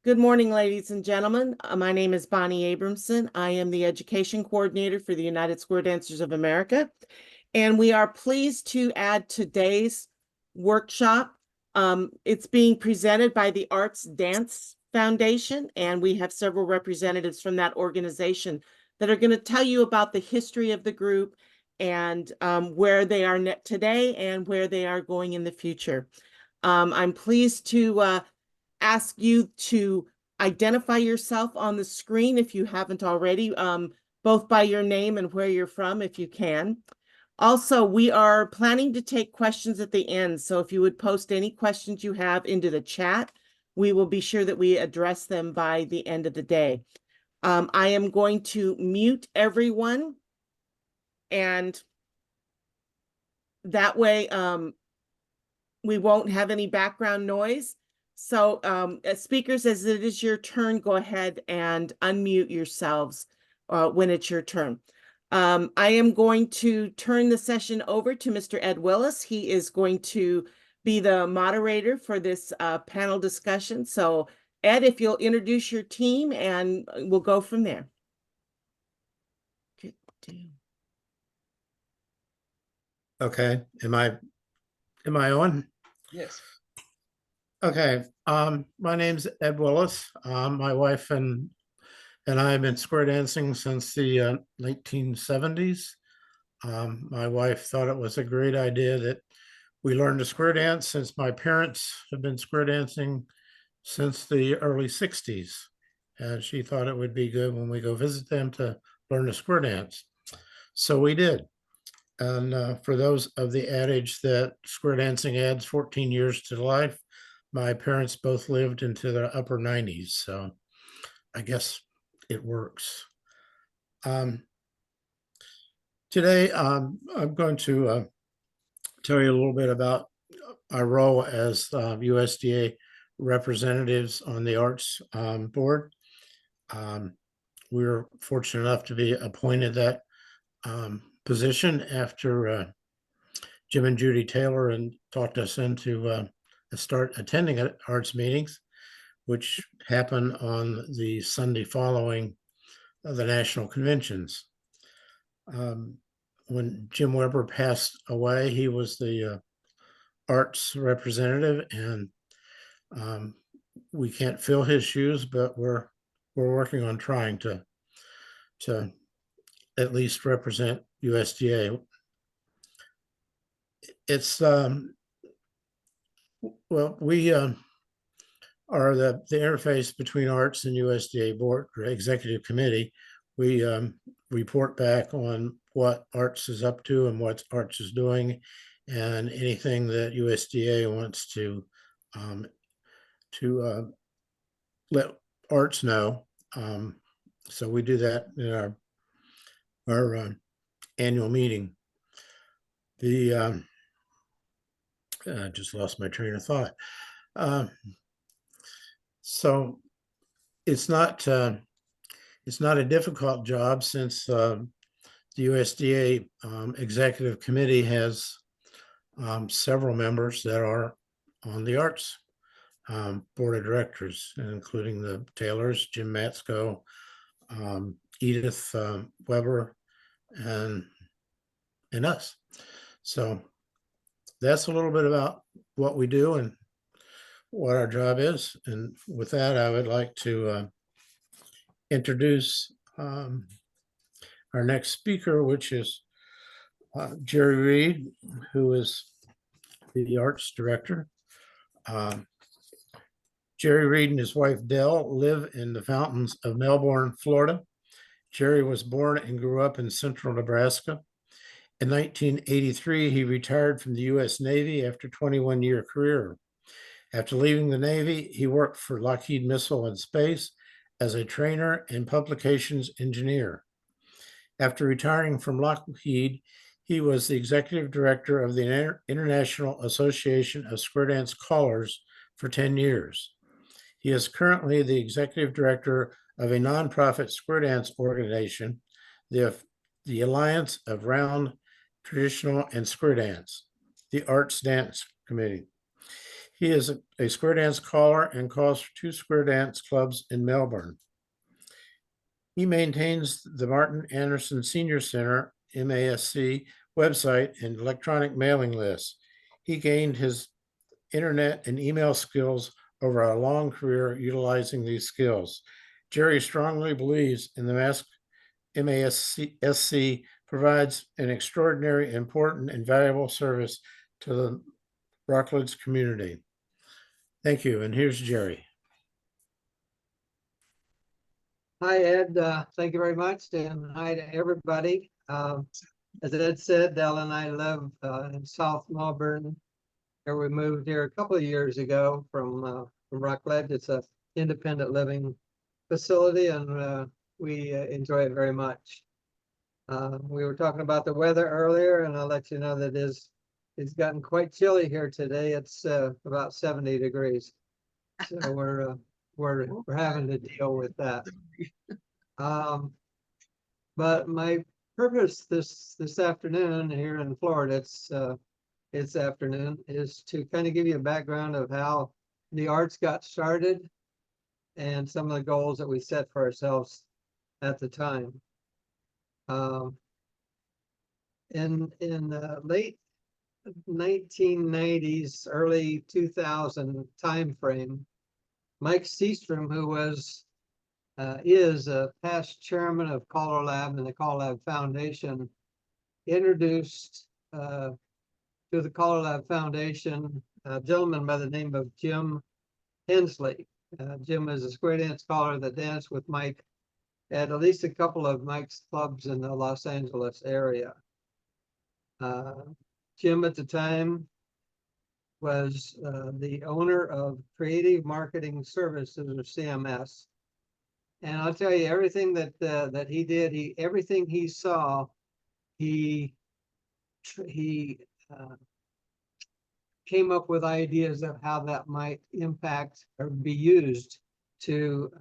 Good morning, ladies and gentlemen. My name is Bonnie Abramson. I am the Education Coordinator for the United Square Dancers of America, and we are pleased to add today's workshop. It's being presented by the Arts Dance Foundation, and we have several representatives from that organization that are going to tell you about the history of the group and where they are today and where they are going in the future. I'm pleased to ask you to identify yourself on the screen if you haven't already, both by your name and where you're from, if you can. Also, we are planning to take questions at the end. So if you would post any questions you have into the chat, we will be sure that we address them by the end of the day. I am going to mute everyone, and that way we won't have any background noise. So as speakers, as it is your turn, go ahead and unmute yourselves when it's your turn. I am going to turn the session over to Mr. Ed Willis. He is going to be the moderator for this panel discussion. So Ed, if you'll introduce your team and we'll go from there. Okay, am I on? Yes. Okay, my name's Ed Willis. My wife and I have been square dancing since the 1970s. My wife thought it was a great idea that we learned to square dance, since my parents have been square dancing since the early 60s. And she thought it would be good when we go visit them to learn to square dance. So we did. And for those of the adage that square dancing adds 14 years to life, my parents both lived into their upper 90s. So I guess it works. Today, I'm going to tell you a little bit about our role as USDA representatives on the Arts Board. We were fortunate enough to be appointed that position after Jim and Judy Taylor and talked us into start attending arts meetings, which happen on the Sunday following the national conventions. When Jim Weber passed away, he was the arts representative, and we can't fill his shoes, but we're working on trying to at least represent USDA. It's well, we are the interface between arts and USDA board or executive committee. We report back on what arts is up to and what arts is doing, and anything that USDA wants to let arts know. So we do that in our annual meeting. The I just lost my train of thought. So it's not a difficult job, since the USDA executive committee has several members that are on the arts board of directors, including the Taylors, Jim Maczko, Edith Weber, and us. So that's a little bit about what we do and what our job is. And with that, I would like to introduce our next speaker, which is Jerry Reed, who is the arts director. Jerry Reed and his wife Dell live in the Fountains of Melbourne, Florida. Jerry was born and grew up in central Nebraska. In 1983, he retired from the U.S. Navy after a 21-year career. After leaving the Navy, he worked for Lockheed Missile and Space as a trainer and publications engineer. After retiring from Lockheed, he was the executive director of the International Association of Square Dance Callers for 10 years. He is currently the executive director of a nonprofit square dance organization, the Alliance of Round, Traditional, and Square Dance, the Arts Dance Committee. He is a square dance caller and calls for 2 square dance clubs in Melbourne. He maintains the Martin Anderson Senior Center, MASC, website and electronic mailing lists. He gained his internet and email skills over a long career utilizing these skills. Jerry strongly believes in the MASC provides an extraordinary, important, and valuable service to the Rockledge community. Thank you, and here's Jerry. Hi, Ed. Thank you very much, and hi to everybody. As Ed said, Dell and I live in South Melbourne. Here we moved here a couple of years ago from Rockledge. It's a independent living facility, and we enjoy it very much. We were talking about the weather earlier, and I'll let you know that it's gotten quite chilly here today. It's about 70 degrees, so we're having to deal with that. But my purpose this afternoon here in Florida, it's afternoon, is to kind of give you a background of how the arts got started and some of the goals that we set for ourselves at the time. In late 1990s, early 2000 timeframe, Mike Seastrom, who is a past chairman of Color Lab and the Color Lab Foundation, introduced to the Color Lab Foundation a gentleman by the name of Jim Hensley. Jim is a square dance caller that danced with Mike at least a couple of Mike's clubs in the Los Angeles area. Jim at the time was the owner of Creative Marketing Services, or CMS. And I'll tell you, everything that he did, everything he saw, he came up with ideas of how that might impact or be used to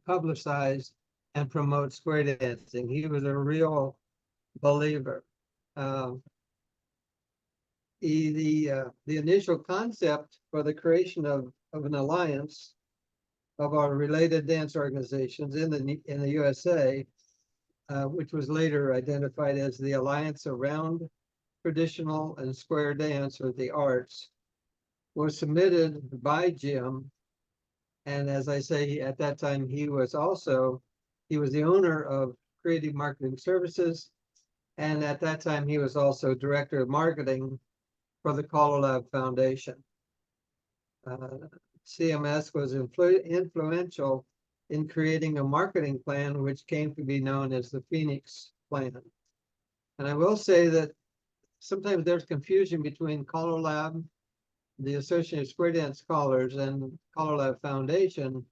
publicize and promote square dancing. He was a real believer. The initial concept for the creation of an alliance of our related dance organizations in the USA, which was later identified as the Alliance Around Traditional and Square Dance, or the Arts, was submitted by Jim. And as I say, at that time, he was the owner of Creative Marketing Services. And at that time, he was also director of marketing for the Color Lab Foundation. CMS was influential in creating a marketing plan, which came to be known as the Phoenix Plan. And I will say that sometimes there's confusion between Color Lab, the Association of Square Dance Callers, and Color Lab Foundation,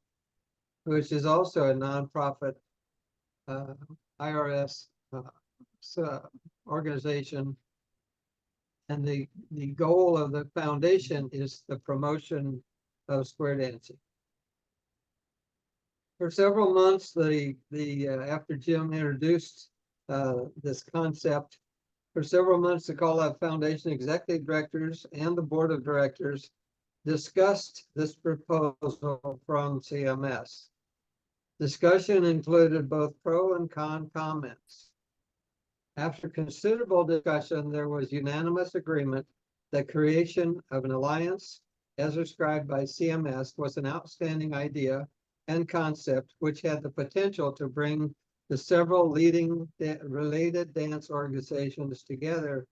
which is also a nonprofit IRS organization. And the goal of the foundation is the promotion of square dancing. For several months, after Jim introduced this concept, for several months, the Color Lab Foundation executive directors and the board of directors discussed this proposal from CMS. Discussion included both pro and con comments. After considerable discussion, there was unanimous agreement that creation of an alliance, as described by CMS, was an outstanding idea and concept which had the potential to bring the several leading related dance organizations together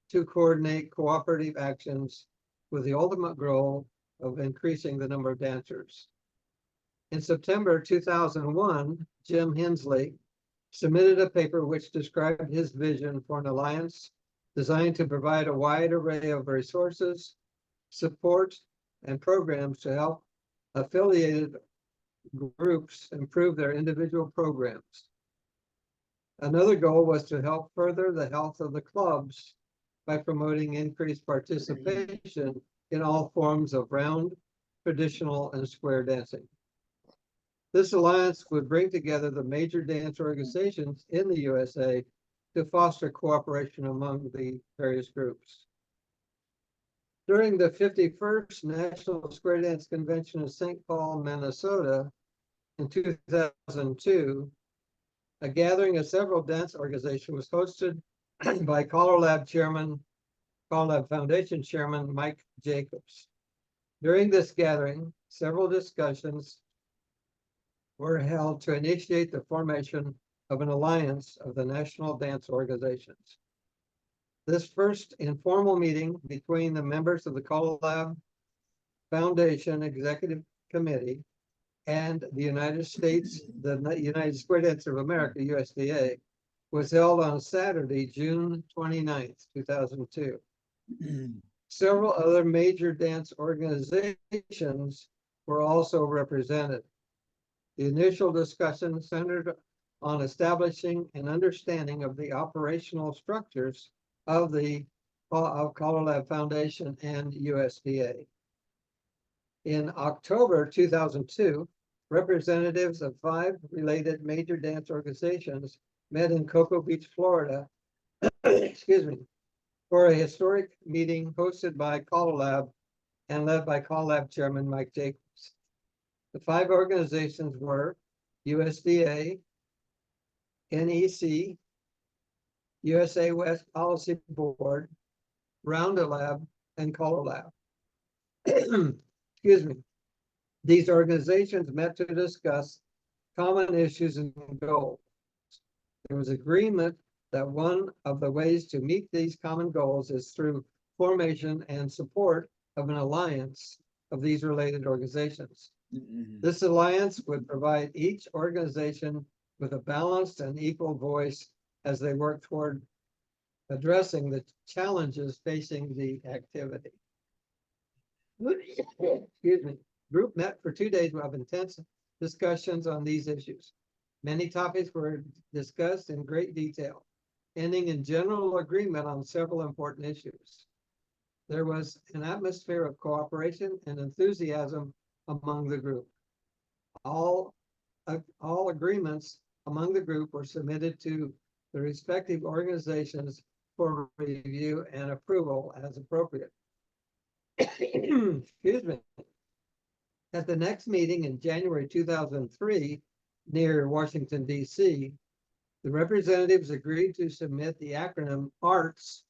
to coordinate cooperative actions with the ultimate goal of increasing the number of dancers. In September 2001, Jim Hensley submitted a paper which described his vision for an alliance designed to provide a wide array of resources, support, and programs to help affiliated groups improve their individual programs. Another goal was to help further the health of the clubs by promoting increased participation in all forms of round, traditional, and square dancing. This alliance would bring together the major dance organizations in the USA to foster cooperation among the various groups. During the 51st National Square Dance Convention in St. Paul, Minnesota in 2002, a gathering of several dance organizations was hosted by Color Lab Foundation Chairman Mike Jacobs. During this gathering, several discussions were held to initiate the formation of an alliance of the national dance organizations. This first informal meeting between the members of the Color Lab Foundation Executive Committee and the United Square Dancers of America, USDA, was held on Saturday, June 29th, 2002. Several other major dance organizations were also represented. The initial discussion centered on establishing an understanding of the operational structures of the Color Lab Foundation and USDA. In October 2002, representatives of 5 related major dance organizations met in Cocoa Beach, Florida, excuse me, for a historic meeting hosted by Color Lab and led by Color Lab Chairman Mike Jacobs. The 5 organizations were USDA, NEC, USA West Policy Board, Rounda Lab, and Color Lab. Excuse me. These organizations met to discuss common issues and goals. There was agreement that one of the ways to meet these common goals is through formation and support of an alliance of these related organizations. This alliance would provide each organization with a balanced and equal voice as they work toward addressing the challenges facing the activity. Excuse me. Group met for 2 days of intense discussions on these issues. Many topics were discussed in great detail, ending in general agreement on several important issues. There was an atmosphere of cooperation and enthusiasm among the group. All agreements among the group were submitted to the respective organizations for review and approval as appropriate. Excuse me. At the next meeting in January 2003, near Washington, D.C., the representatives agreed to submit the acronym ARTS,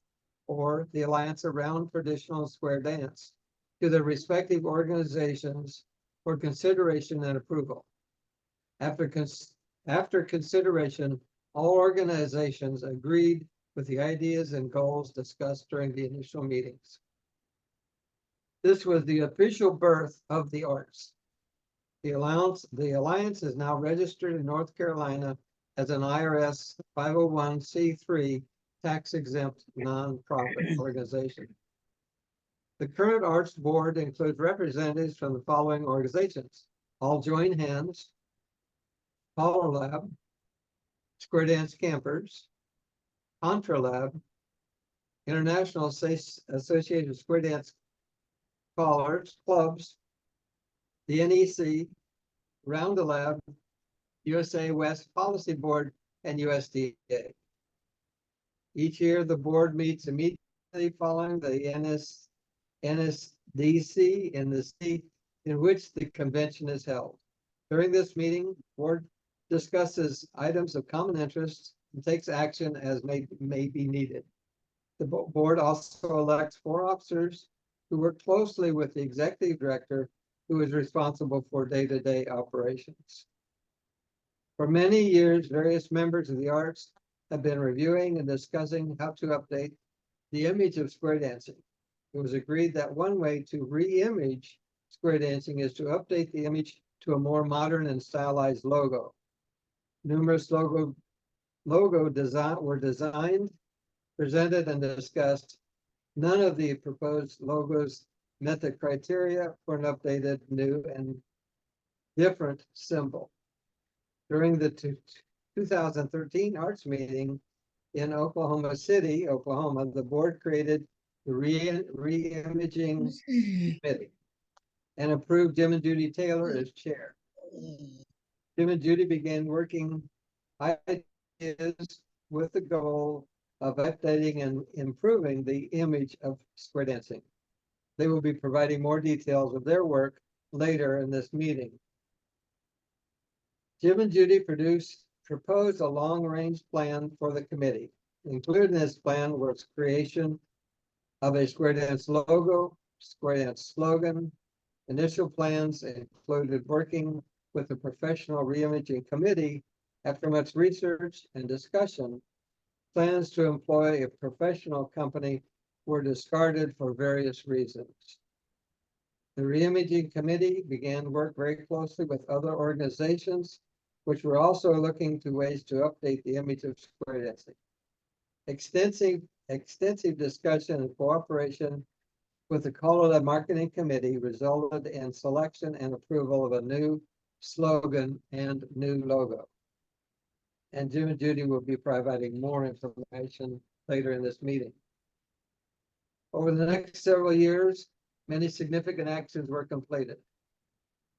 or the Alliance Around Traditional Square Dance, to the respective organizations for consideration and approval. After consideration, all organizations agreed with the ideas and goals discussed during the initial meetings. This was the official birth of the ARTS. The Alliance is now registered in North Carolina as an IRS 501c3 tax-exempt nonprofit organization. The current ARTS board includes representatives from the following organizations: All Join Hands, Color Lab, Square Dance Campers, Contra Lab, International Association of Square Dance Clubs, the NEC, Rounda Lab, USA West Policy Board, and USDA. Each year, the board meets immediately following the NSDC in the city in which the convention is held. During this meeting, the board discusses items of common interest and takes action as may be needed. The board also elects 4 officers who work closely with the executive director, who is responsible for day-to-day operations. For many years, various members of the ARTS have been reviewing and discussing how to update the image of square dancing. It was agreed that one way to re-image square dancing is to update the image to a more modern and stylized logo. Numerous logo were designed, presented, and discussed. None of the proposed logos met the criteria for an updated, new, and different symbol. During the 2013 ARTS meeting in Oklahoma City, Oklahoma, the board created the re-imaging committee and approved Jim and Judy Taylor as chair. Jim and Judy began working ideas with the goal of updating and improving the image of square dancing. They will be providing more details of their work later in this meeting. Jim and Judy proposed a long-range plan for the committee. Included in this plan was creation of a Square Dance logo, Square Dance slogan. Initial plans included working with a professional reimaging committee. After much research and discussion, plans to employ a professional company were discarded for various reasons. The reimaging committee began work very closely with other organizations, which were also looking to ways to update the image of square dancing. Extensive discussion and cooperation with the Colorado Marketing Committee resulted in selection and approval of a new slogan and new logo. And Jim and Judy will be providing more information later in this meeting. Over the next several years, many significant actions were completed.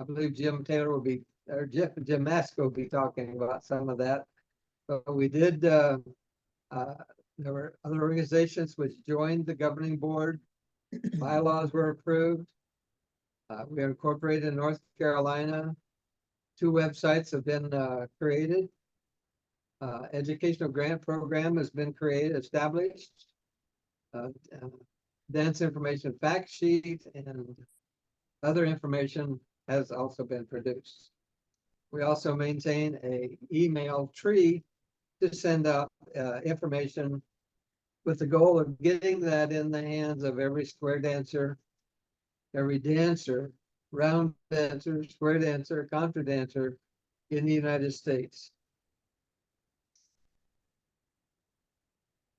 I believe Jim Maczko will be talking about some of that. But we did, there were other organizations which joined the governing board. Bylaws were approved. We are incorporated in North Carolina. 2 websites have been created. Educational grant program has been established. Dance information fact sheet and other information has also been produced. We also maintain an email tree to send out information with the goal of getting that in the hands of every square dancer, every dancer, round dancer, square dancer, contra dancer in the United States.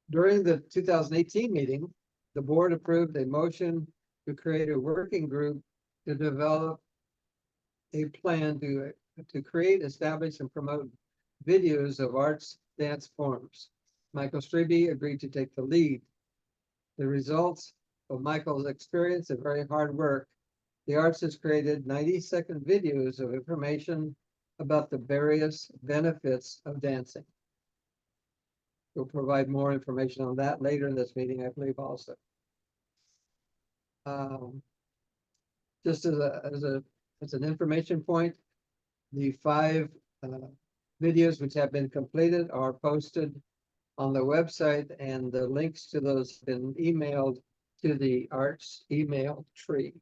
During the 2018 meeting, the board approved a motion to create a working group to develop a plan to create, establish, and promote videos of arts dance forms. Michael Streby agreed to take the lead. The results of Michael's experience and very hard work, the arts has created 90-second videos of information about the various benefits of dancing. We'll provide more information on that later in this meeting, I believe, also. Just as an information point, the 5 videos which have been completed are posted on the website, and the links to those have been emailed to the arts email tree.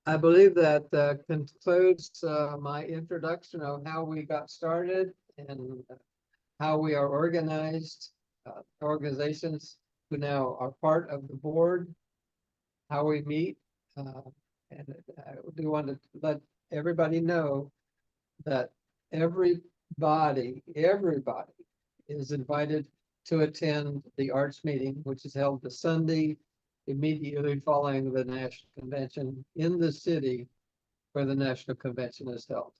I believe that concludes my introduction of how we got started and how we are organized, organizations who now are part of the board, how we meet. And I do want to let everybody know that everybody is invited to attend the arts meeting, which is held the Sunday immediately following the national convention in the city where the national convention is held.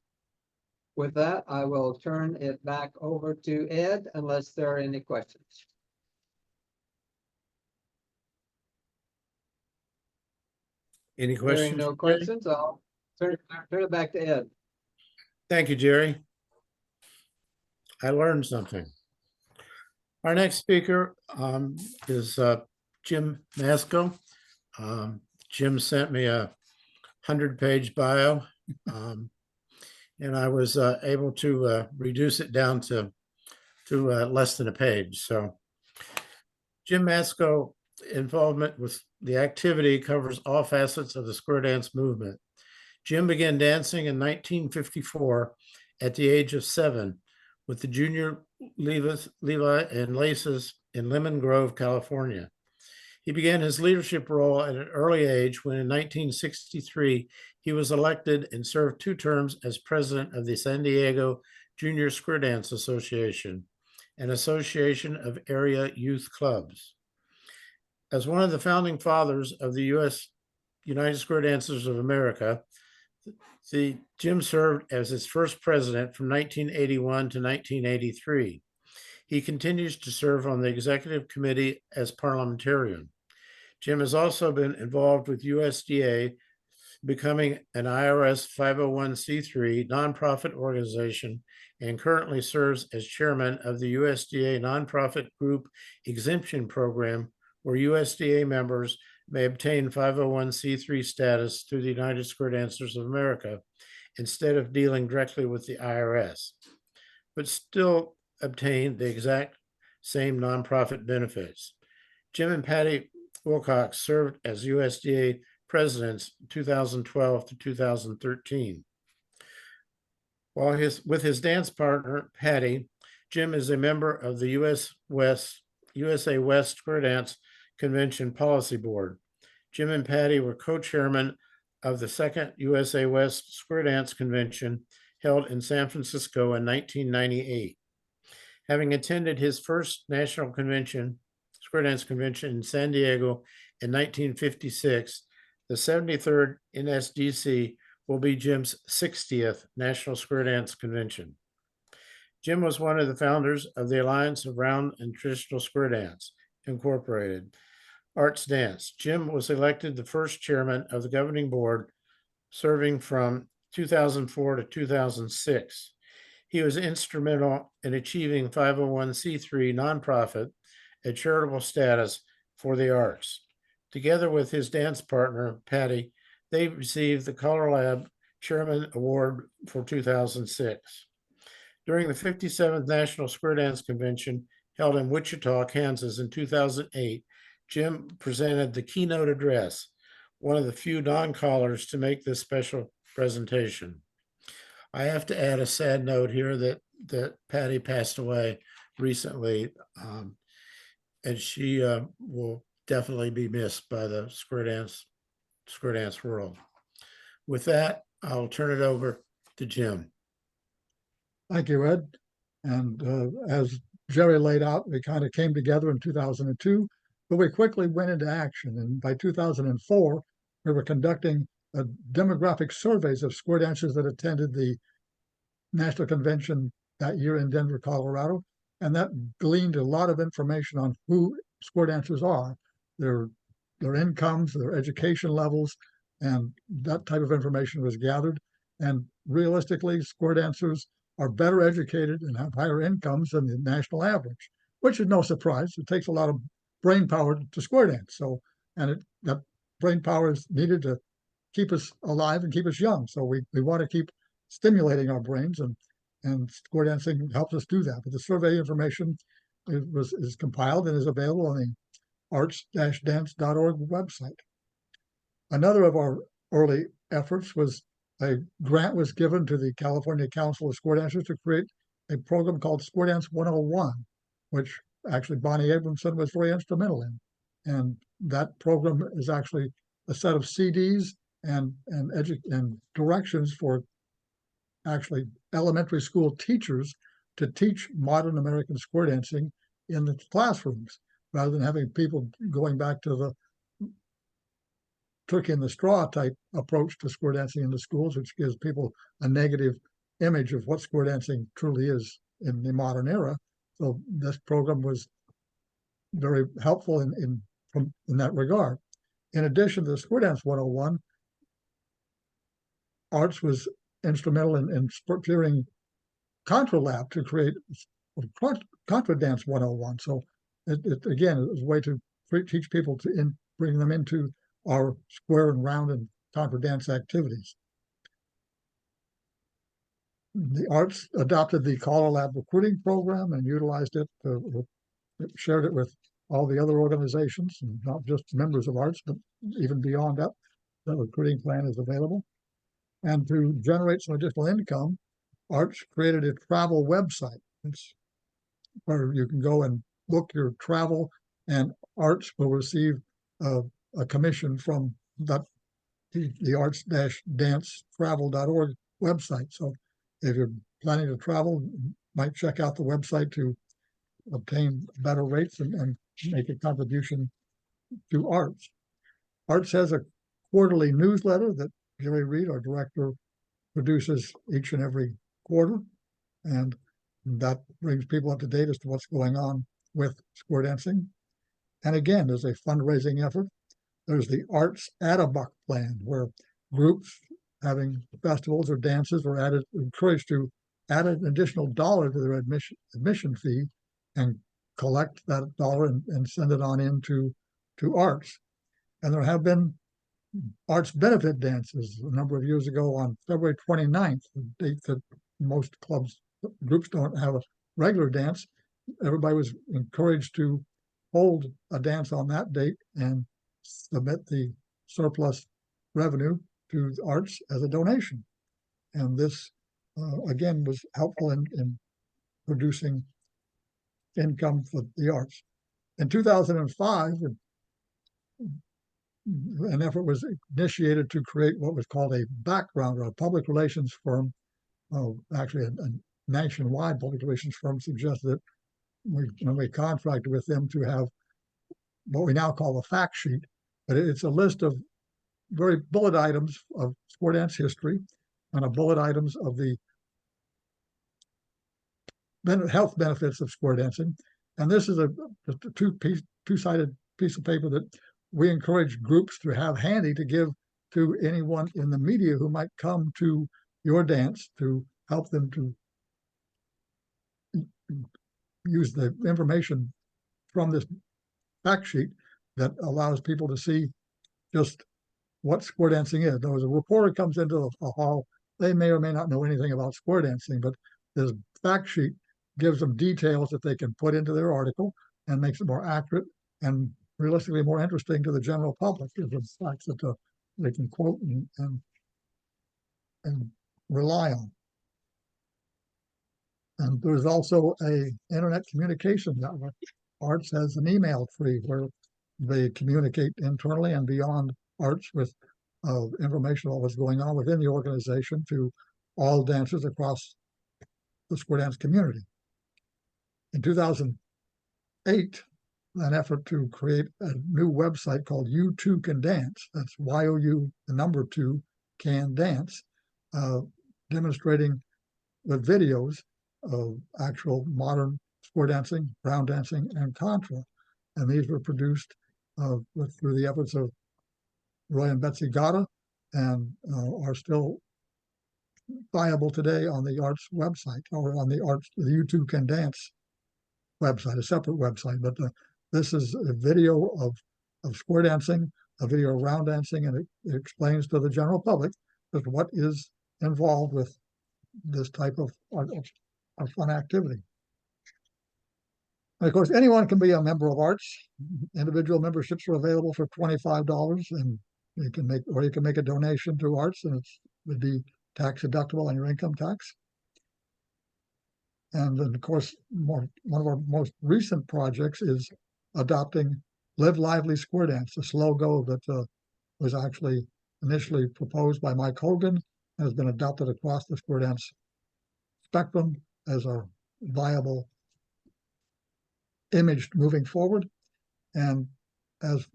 With that, I will turn it back over to Ed unless there are any questions. Any questions? Hearing no questions, I'll turn it back to Ed. Thank you, Jerry. I learned something. Our next speaker is Jim Maczko. Jim sent me a 100-page bio, and I was able to reduce it down to less than a page. So Jim Maczko involvement with the activity covers all facets of the square dance movement. Jim began dancing in 1954 at the age of 7 with the Junior Levi and Laces in Lemon Grove, California. He began his leadership role at an early age when in 1963, he was elected and served 2 terms as president of the San Diego Junior Square Dance Association, an association of area youth clubs. As one of the founding fathers of the United Square Dancers of America, Jim served as its first president from 1981 to 1983. He continues to serve on the executive committee as parliamentarian. Jim has also been involved with USDA, becoming an IRS 501c3 nonprofit organization, and currently serves as chairman of the USDA nonprofit group exemption program, where USDA members may obtain 501c3 status through the United Square Dancers of America instead of dealing directly with the IRS, but still obtain the exact same nonprofit benefits. Jim and Patty Wilcox served as USDA presidents 2012 to 2013. While with his dance partner, Patty, Jim is a member of the USA West Square Dance Convention Policy Board. Jim and Patty were co-chairmen of the second USA West Square Dance Convention held in San Francisco in 1998. Having attended his first national convention, Square Dance Convention in San Diego in 1956, the 73rd NSDC will be Jim's 60th National Square Dance Convention. Jim was one of the founders of the Alliance of Round and Traditional Square Dance, Incorporated, Arts Dance. Jim was elected the first chairman of the governing board, serving from 2004 to 2006. He was instrumental in achieving 501c3 nonprofit and charitable status for the arts. Together with his dance partner, Patty, they received the Color Lab Chairman Award for 2006. During the 57th National Square Dance Convention held in Wichita, Kansas in 2008, Jim presented the keynote address, one of the few non-callers to make this special presentation. I have to add a sad note here that Patty passed away recently, and she will definitely be missed by the square dance world. With that, I'll turn it over to Jim. Thank you, Ed. And as Jerry laid out, we kind of came together in 2002, but we quickly went into action. And by 2004, we were conducting demographic surveys of square dancers that attended the National Convention that year in Denver, Colorado. And that gleaned a lot of information on who square dancers are, their incomes, their education levels, and that type of information was gathered. And realistically, square dancers are better educated and have higher incomes than the national average, which is no surprise. It takes a lot of brain power to square dance. So, and that brain power is needed to keep us alive and keep us young. So we want to keep stimulating our brains, and square dancing helps us do that. But the survey information is compiled and is available on the arts-dance.org website. Another of our early efforts was a grant was given to the California Council of Square Dancers to create a program called Square Dance 101, which actually Bonnie Abramson was very instrumental in. And that program is actually a set of CDs and directions for actually elementary school teachers to teach modern American square dancing in the classrooms, rather than having people going back to the turkey in the straw type approach to square dancing in the schools, which gives people a negative image of what square dancing truly is in the modern era. So this program was very helpful in that regard. In addition to the Square Dance 101, Arts was instrumental in procuring Contra Lab to create Contra Dance 101. So it again, it was a way to teach people to bring them into our square and round and contra dance activities. The Arts adopted the Color Lab recruiting program and utilized it, shared it with all the other organizations, and not just members of Arts, but even beyond that, the recruiting plan is available. And to generate some additional income, Arts created a travel website. It's where you can go and book your travel, and Arts will receive a commission from the arts-dance-travel.org website. So if you're planning to travel, you might check out the website to obtain better rates and make a contribution to Arts. Arts has a quarterly newsletter that Jerry Reed, our director, produces each and every quarter, and that brings people up to date as to what's going on with square dancing. And again, there's a fundraising effort. There's the Arts Add-a-Buck plan, where groups having festivals or dances are encouraged to add an additional $1 to their admission fee and collect that $1 and send it on into Arts. And there have been arts benefit dances a number of years ago on February 29th, the date that most groups don't have a regular dance. Everybody was encouraged to hold a dance on that date and submit the surplus revenue to the arts as a donation. And this, again, was helpful in producing income for the arts. In 2005, an effort was initiated to create what was called a background, or a public relations firm. Actually, a nationwide public relations firm suggested that when we contracted with them to have what we now call a fact sheet, but it's a list of very bullet items of square dance history and a bullet items of the health benefits of square dancing. And this is just a two-sided piece of paper that we encourage groups to have handy to give to anyone in the media who might come to your dance, to help them to use the information from this fact sheet that allows people to see just what square dancing is. There was a reporter comes into a hall, they may or may not know anything about square dancing, but this fact sheet gives them details that they can put into their article and makes it more accurate and realistically more interesting to the general public. Gives them facts that they can quote and rely on. And there's also a internet communication network. Arts has an email tree where they communicate internally and beyond arts with information on what's going on within the organization to all dancers across the square dance community. In 2008, an effort to create a new website called You Too Can Dance. That's YOU, the number 2, can dance, demonstrating the videos of actual modern square dancing, round dancing, and contra. And these were produced through the efforts of Roy and Betsy Gata, and are still viable today on the arts website, or on the You Too Can Dance website, a separate website. But this is a video of square dancing, a video of round dancing, and it explains to the general public just what is involved with this type of fun activity. And of course, anyone can be a member of arts. Individual memberships are available for $25, and you can make a donation to arts, and it would be tax deductible on your income tax. And then, of course, one of our most recent projects is adopting Live Lively Square Dance, this logo that was actually initially proposed by Mike Hogan, has been adopted across the square dance spectrum as a viable image moving forward. And as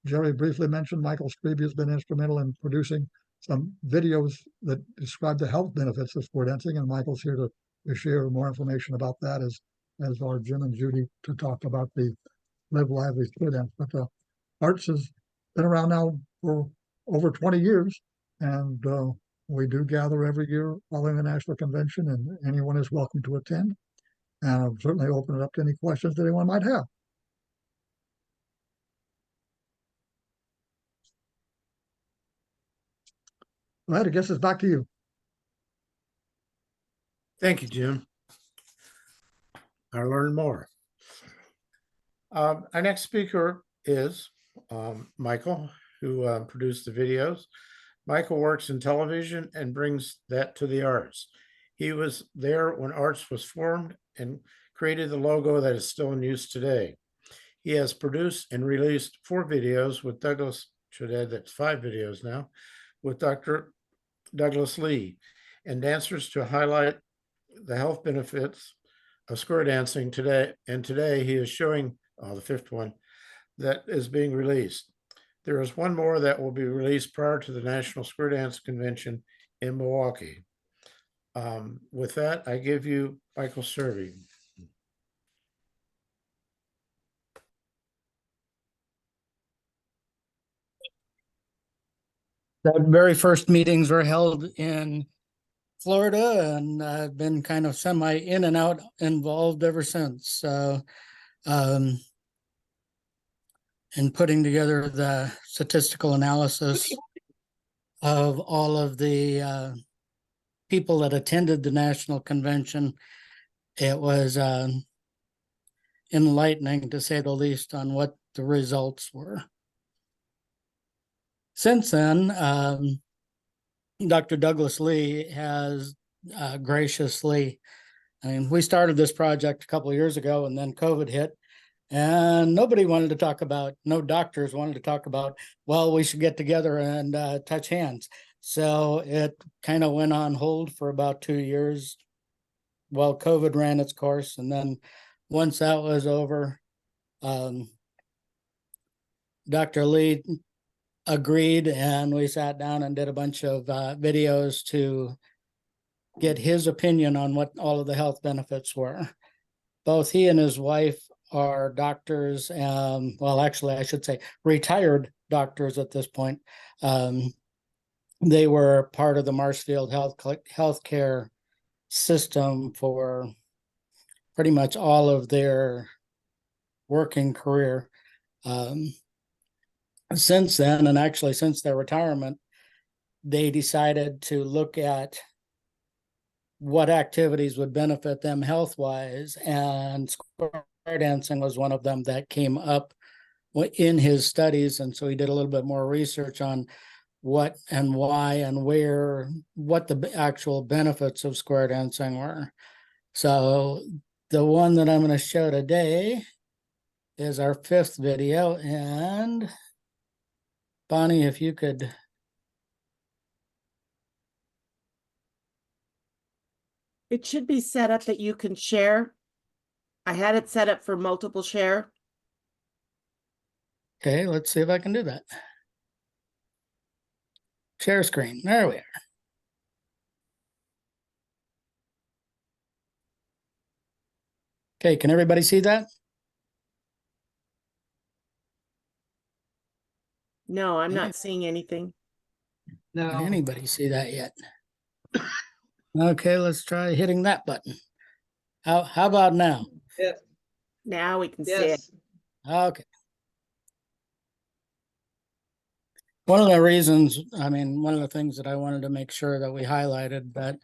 Jerry briefly mentioned, Michael Streby has been instrumental in producing some videos that describe the health benefits of square dancing, and Michael's here to share more information about that, as are Jim and Judy, to talk about the Live Lively Square Dance. But arts has been around now for over 20 years, and we do gather every year following the national convention, and anyone is welcome to attend. And I'll certainly open it up to any questions that anyone might have. All right, I guess it's back to you. Thank you, Jim. I learned more. Our next speaker is Michael, who produced the videos. Michael works in television and brings that to the arts. He was there when arts was formed and created the logo that is still in use today. He has produced and released 4 videos with Douglas, should add that's 5 videos now, with Dr. Douglas Lee, and dancers to highlight the health benefits of square dancing today. And today he is showing the 5th one that is being released. There is one more that will be released prior to the National Square Dance Convention in Milwaukee. With that, I give you Michael Streby. The very first meetings were held in Florida, and I've been kind of semi in and out involved ever since. So in putting together the statistical analysis of all of the people that attended the national convention. It was enlightening, to say the least, on what the results were. Since then, Dr. Douglas Lee has graciously, we started this project a couple of years ago, and then COVID hit, and nobody wanted to talk about, no doctors wanted to talk about, well, we should get together and touch hands. So it kind of went on hold for about 2 years while COVID ran its course. And then once that was over, Dr. Lee agreed, and we sat down and did a bunch of videos to get his opinion on what all of the health benefits were. Both he and his wife are doctors, well, actually, I should say retired doctors at this point. They were part of the Marshfield healthcare system for pretty much all of their working career. Since then, and actually since their retirement, they decided to look at what activities would benefit them health-wise, and square dancing was one of them that came up in his studies. And so he did a little bit more research on what and why and where, what the actual benefits of square dancing were. So the one that I'm going to show today is our 5th video, and Bonnie, if you could. It should be set up that you can share. I had it set up for multiple share. Okay, let's see if I can do that. Share screen, there we are. Okay, can everybody see that? No, I'm not seeing anything. No. Can anybody see that yet? Okay, let's try hitting that button. How about now? Yeah. Now we can see it. Yes. Okay. One of the reasons, one of the things that I wanted to make sure that we highlighted, that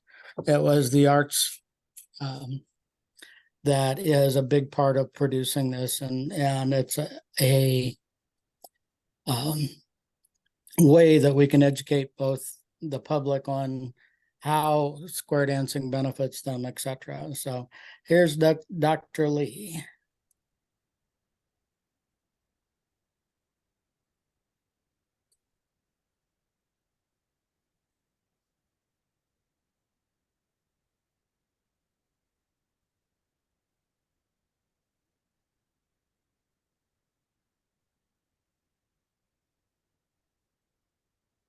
it was the arts that is a big part of producing this, and it's a way that we can educate both the public on how square dancing benefits them, etc. So here's Dr. Lee.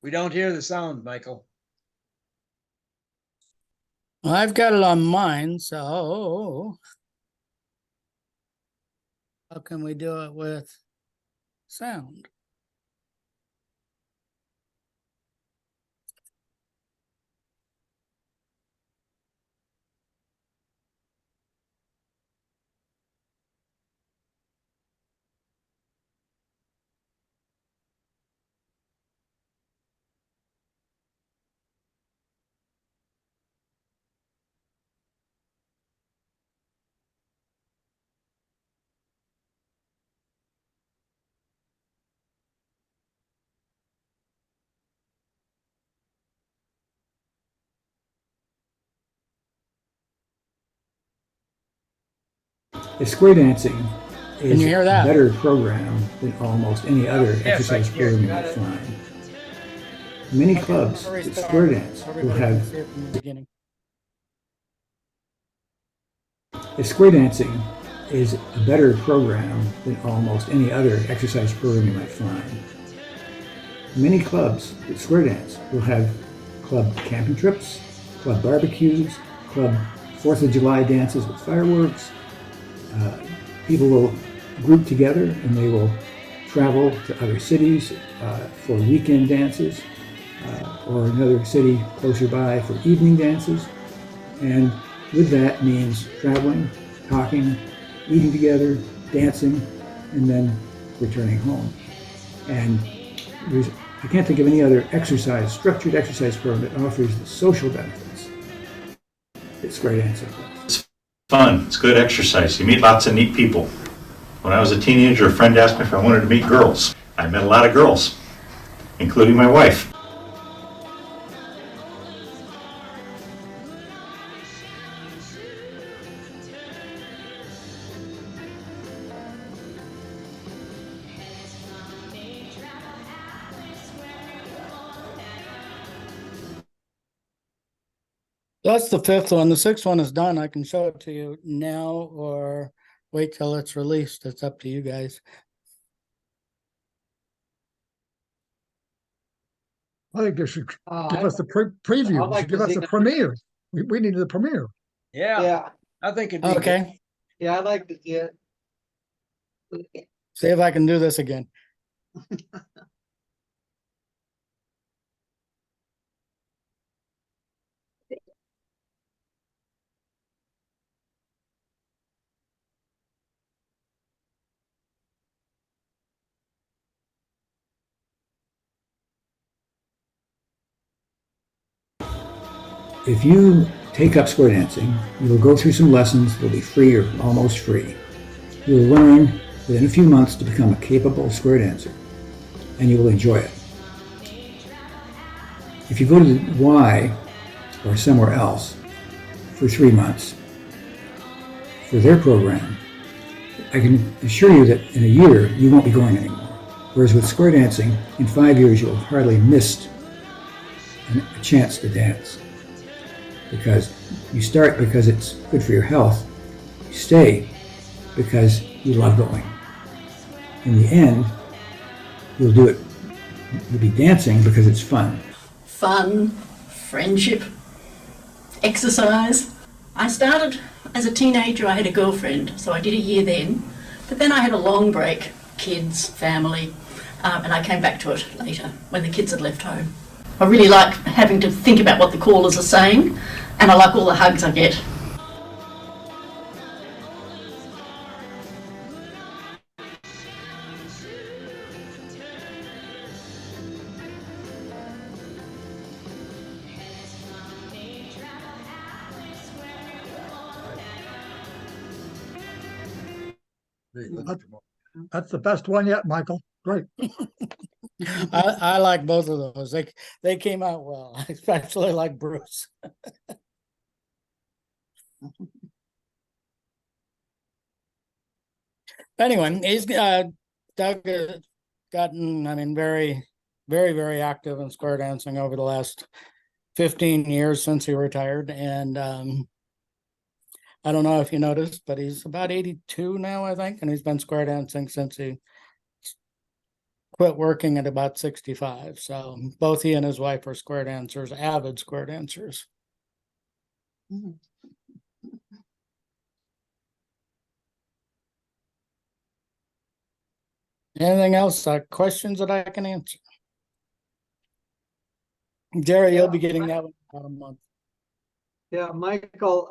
We don't hear the sound, Michael. Well, I've got it on mine, so how can we do it with sound? Square dancing Can is you hear a that? better program than almost any other exercise program you might find. Many clubs that square dance will have square dancing is a better program than almost any other exercise program you might find. Many clubs that square dance will have club camping trips, club barbecues, club 4th of July dances with fireworks. People will group together and they will travel to other cities for weekend dances or another city closer by for evening dances. And with that means traveling, talking, eating together, dancing, and then returning home. And I can't think of any other structured exercise program that offers the social benefits that Square Dancing does. It's fun. It's good exercise. You meet lots of neat people. When I was a teenager, a friend asked me if I wanted to meet girls. I met a lot of girls, including my wife. That's the fifth one. The sixth one is done. I can show it to you now or wait till it's released. It's up to you guys. I think you should Uh, give I- us the preview. I'd You like should to give us see a the premiere. We needed a premiere. Yeah, Yeah, I think it'd be good. Okay, yeah, I'd like to see it. see if I can do this again. If you take up square dancing, you will go through some lessons that will be free or almost free. You will learn within a few months to become a capable square dancer, and you will enjoy it. If you go to the Y or somewhere else for 3 months for their program, I can assure you that in a year you won't be going anymore. Whereas with square dancing, in 5 years you'll have hardly missed a chance to dance. Because you start because it's good for your health, you stay because you love going. In the end, you'll be dancing because it's fun. Fun, friendship, exercise. I started as a teenager. I had a girlfriend, so I did a year then. But then I had a long break, kids, family, and I came back to it later when the kids had left home. I really like having to think about what the callers are saying, and I like all the hugs I get. That's the best one yet, Michael. Great. I like both of those. They came out well. I especially like Bruce. Anyway, Doug has gotten, I mean, very, very, very active in square dancing over the last 15 years since he retired. And I don't know if you noticed, but he's about 82 now, I think, and he's been square dancing since he quit working at about 65. So both he and his wife are square dancers, avid square dancers. Anything else? Questions that I can answer? Jerry, you'll be getting that one in about a month. Yeah, Michael,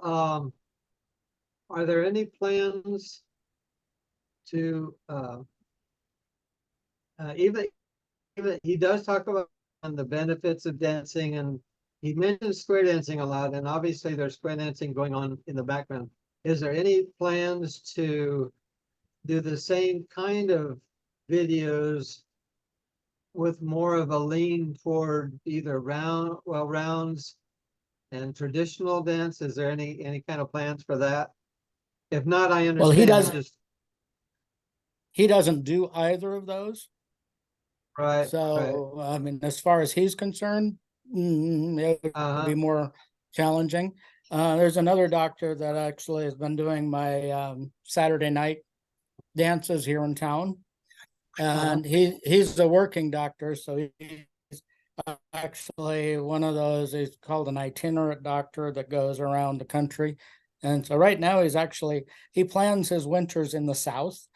are there any plans to, even he does talk about the benefits of dancing, and he mentions square dancing a lot, and obviously there's square dancing going on in the background. Is there any plans to do the same kind of videos with more of a lean toward either rounds and traditional dance? Is there any kind of plans for that? If not, I understand. Well, he Just doesn't do either of those. right. So, I mean, as far as he's concerned, it would Uh-huh. be more challenging. There's another doctor that actually has been doing my Saturday night dances here in town. And he's a working doctor, so he's actually one of those, he's called an itinerant doctor that goes around the country. And so right now he plans his winters in the South.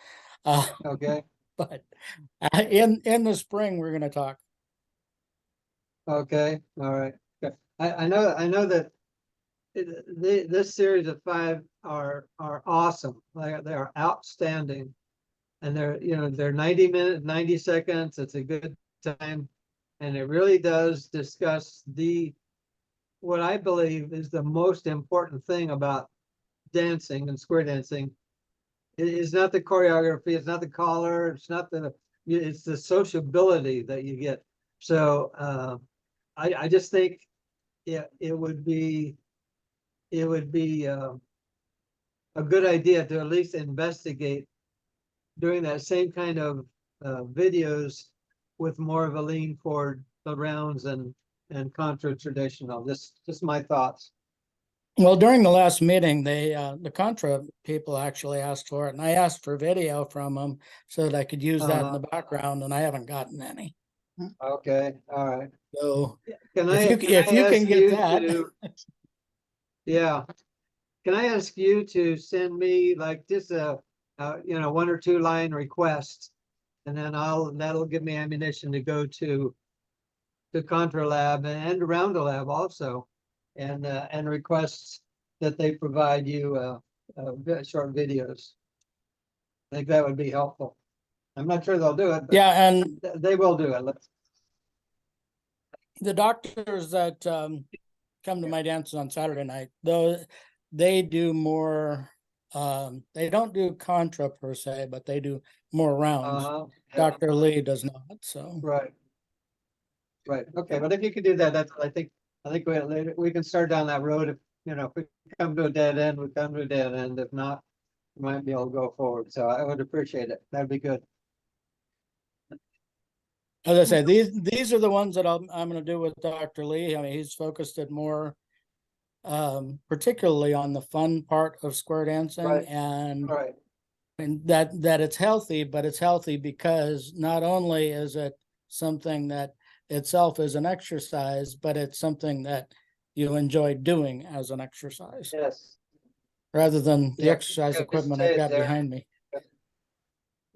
Okay. But in the spring, we're going to talk. Okay. All right. Okay. I know that this series of 5 are awesome. They are outstanding. And they're 90 seconds. It's a good time. And it really does discuss what I believe is the most important thing about dancing and square dancing. It is not the choreography, it's not the collar, it's the sociability that you get. So I just think it would be a good idea to at least investigate doing that same kind of videos with more of a lean toward the rounds and contra traditional. Just my thoughts. Well, during the last meeting, the Contra people actually asked for it, and I asked for video from them so that I could use that in the background, and I haven't gotten any. Okay, all right. So If you can get that. Yeah. Can I ask you to send me like just a 1 or 2 line request, and then that'll give me ammunition to go to Contra Lab and Rounda Lab also, and requests that they provide you short videos. I think that would be helpful. I'm not sure they'll do it, but Yeah, and they will do it. the doctors that come to my dances on Saturday night, though, they do more. They don't do Contra per se, but they do more rounds. Yeah. Dr. Lee does not. So Right. Okay, but if you could do that, I think we can start down that road. If we come to a dead end, we come to a dead end. If not, we might be able to go forward. So I would appreciate it. That'd be good. as I say, these are the ones that I'm going to do with Dr. Lee. I mean, he's focused it more, particularly on the fun part of square dancing, Right. and Right. that it's healthy, but it's healthy because not only is it something that itself is an exercise, but it's something that you enjoy doing as an exercise, Yes. rather than the Yeah, exercise yeah, equipment say I've it got there. behind me.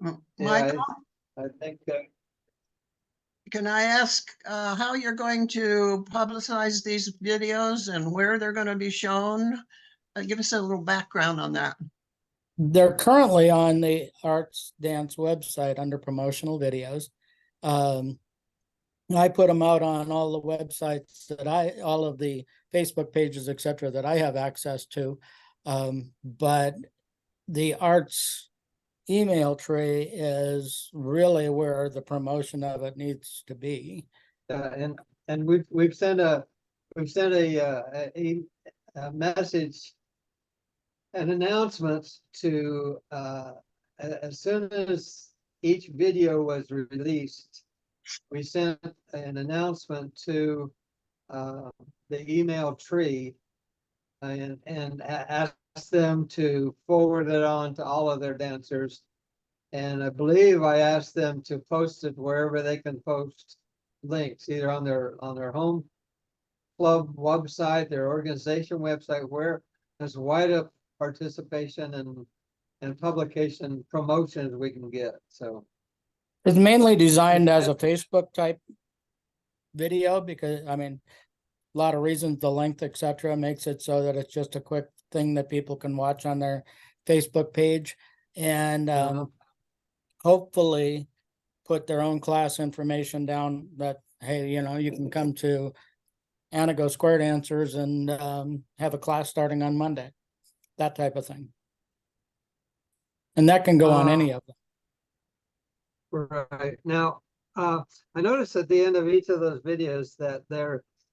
Yeah, Michael, I think can I ask how you're going to publicize these videos and where they're going to be shown? Give us a little background on that. They're currently on the Arts Dance website under promotional videos. I put them out on all the websites all of the Facebook pages, etc., that I have access to. But the arts email tree is really where the promotion of it needs to be. and we've sent a message, an announcement to as soon as each video was released, we sent an announcement to the email tree and asked them to forward it on to all of their dancers. And I believe I asked them to post it wherever they can post links, either on their home club website, their organization website, where there's wide up participation and publication promotions we can get. So It's mainly designed as a Facebook type video because, I mean, a lot of reasons, the length, etc., makes it so that it's just a quick thing that people can watch on their Facebook page, and hopefully put their own class information down that, hey, you can come to Anago Square Dancers and have a class starting on Monday, that type of thing. And that can go on any of them. right now, I noticed at the end of each of those videos that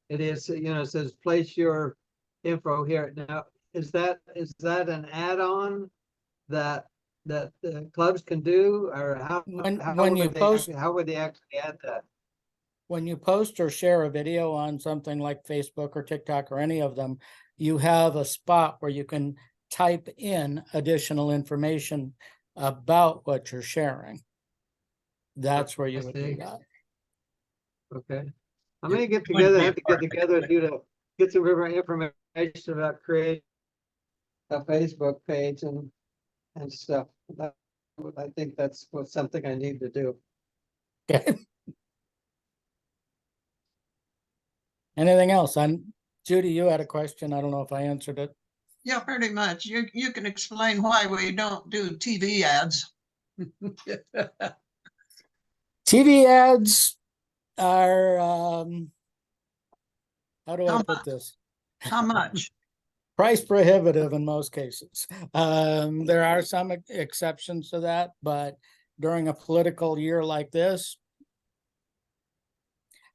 it says place your info here. Now, is that an add-on that the clubs can do, or how would they actually add that? When you post or share a video on something like Facebook or TikTok or any of them, you have a spot where you can type in additional information about what you're sharing. That's where you would do that. Okay. I'm gonna get together, have to get together to get some information about creating a Facebook page and stuff. I think that's something I need to do. Okay. Anything else? Judy, you had a question. I don't know if I answered it. Yeah, pretty much. You can explain why we don't do TV ads. TV ads are, how do I How put this? How much? Price prohibitive in most cases. There are some exceptions to that, but during a political year like this,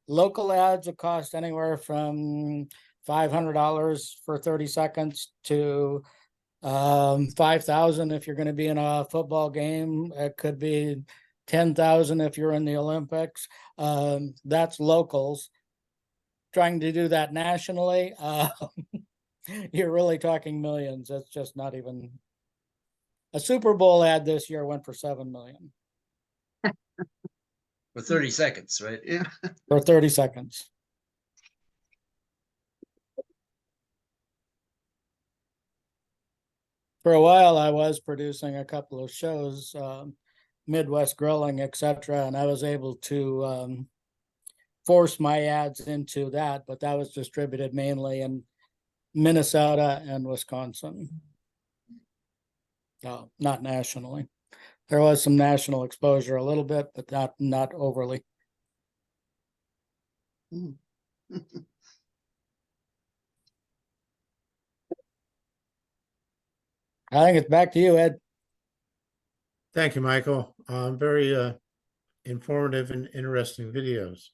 local ads will cost anywhere from $500 for 30 seconds to $5,000 if you're going to be in a football game. It could be $10,000 if you're in the Olympics. That's locals. Trying to do that nationally, you're really talking millions. That's just not even. A Super Bowl ad this year went for $7 million For 30 seconds, right? Yeah. for 30 seconds. For a while, I was producing a couple of shows, Midwest Grilling, etc., and I was able to force my ads into that, but that was distributed mainly in Minnesota and Wisconsin. No, not nationally. There was some national exposure a little bit, but not overly. I think it's back to you, Ed. Thank you, Michael. Very informative and interesting videos.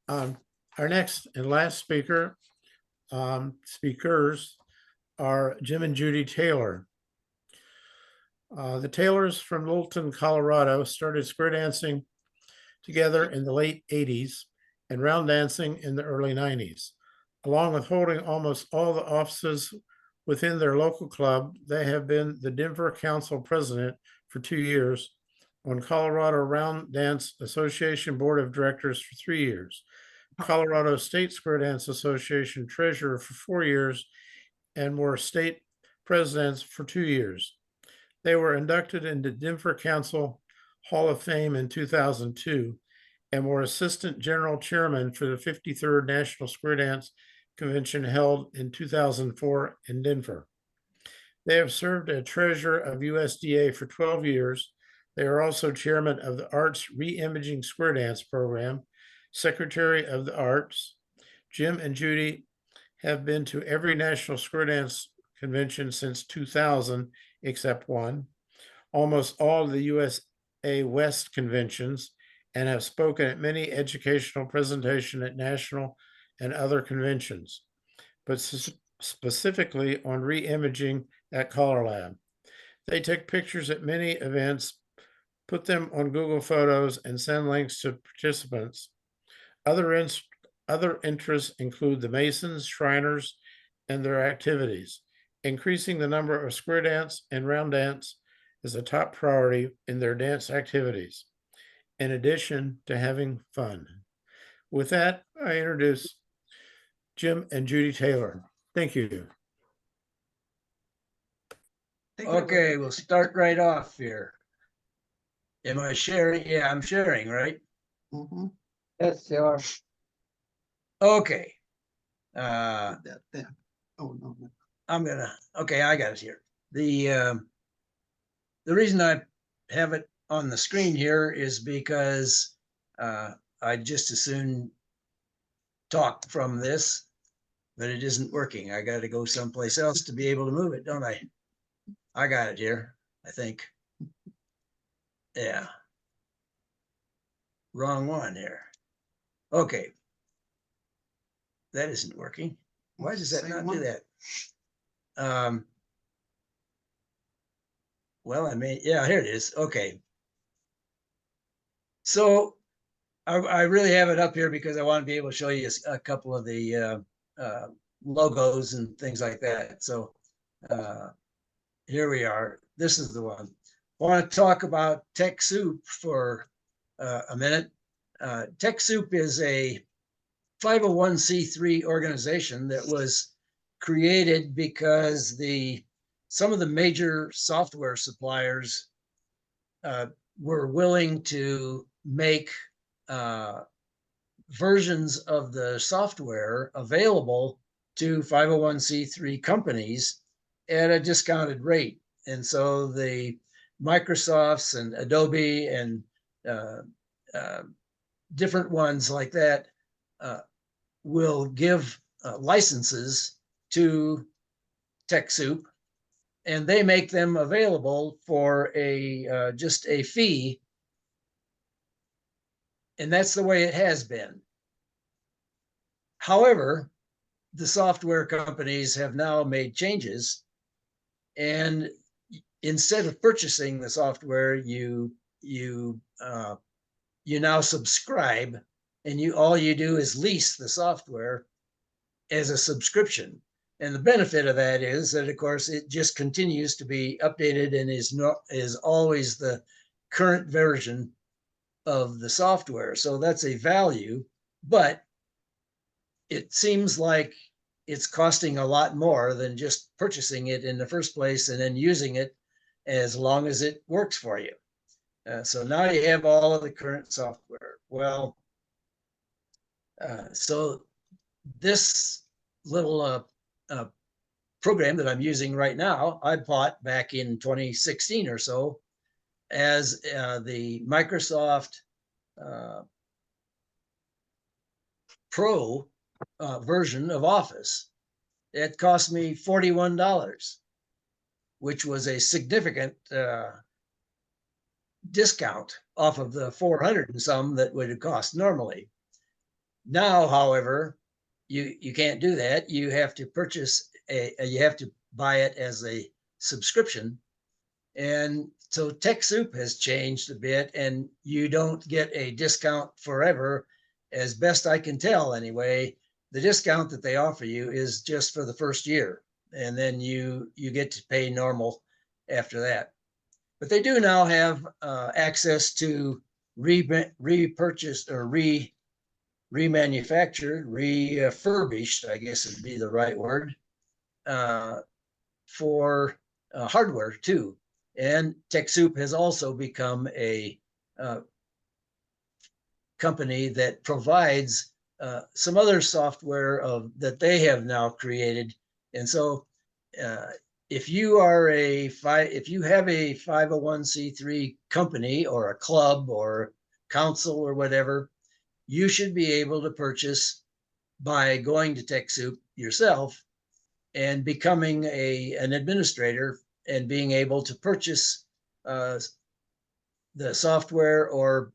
Our next and last speakers are Jim and Judy Taylor. The Taylors from Littleton, Colorado started square dancing together in the late 80s and round dancing in the early 90s. Along with holding almost all the offices within their local club, they have been the Denver Council president for 2 years, on Colorado Round Dance Association Board of Directors for 3 years, Colorado State Square Dance Association treasurer for 4 years, and were state presidents for 2 years. They were inducted into Denver Council Hall of Fame in 2002 and were assistant general chairman for the 53rd National Square Dance Convention held in 2004 in Denver. They have served as treasurer of USDA for 12 years. They are also chairman of the Arts Reimaging Square Dance Program, secretary of the Arts. Jim and Judy have been to every National Square Dance Convention since 2000, except one, almost all of the USA West conventions, and have spoken at many educational presentations at national and other conventions, but specifically on re-imaging at Color Lab. They take pictures at many events, put them on Google Photos, and send links to participants. Other interests include the Masons, Shriners, and their activities. Increasing the number of square dance and round dance is a top priority in their dance activities, in addition to having fun. With that, I introduce Jim and Judy Taylor. Thank you. Okay, we'll start right off here. Am I sharing? Yeah, I'm sharing, right? Mhm. Yes, you are. Okay. That. Oh, no. Okay, I got it here. The reason I have it on the screen here is because I'd just as soon talk from this, but it isn't working. I got to go someplace else to be able to move it, don't I? I got it here, I think. Yeah. Wrong one here. Okay. That isn't working. Why does that Same not one. do that? Well, yeah, here it is. Okay. So I really have it up here because I want to be able to show you a couple of the logos and things like that. So here we are. This is the one. I want to talk about TechSoup for a minute. TechSoup is a 501c3 organization that was created because some of the major software suppliers were willing to make versions of the software available to 501c3 companies at a discounted rate. And so the Microsoft's and Adobe and different ones like that will give licenses to TechSoup, and they make them available for a just a fee. And that's the way it has been. However, the software companies have now made changes, and instead of purchasing the software, you now subscribe, and all you do is lease the software as a subscription. And the benefit of that is that, of course, it just continues to be updated and is always the current version of the software. So that's a value, but it seems like it's costing a lot more than just purchasing it in the first place and then using it as long as it works for you. So now you have all of the current software. Well, so this little program that I'm using right now, I bought back in 2016 or so as the Microsoft Pro version of Office. It cost me $41, which was a significant discount off of the 400 and some that would have cost normally. Now, however, you can't do that. You have to purchase you have to buy it as a subscription. And so TechSoup has changed a bit, and you don't get a discount forever. As best I can tell anyway, the discount that they offer you is just for the first year, and then you get to pay normal after that. But they do now have access to repurchased or remanufactured, refurbished, I guess would be the right word, for hardware too. And TechSoup has also become a company that provides some other software that they have now created. And so if you have a 501c3 company or a club or council or whatever, you should be able to purchase by going to TechSoup yourself and becoming an administrator and being able to purchase the software or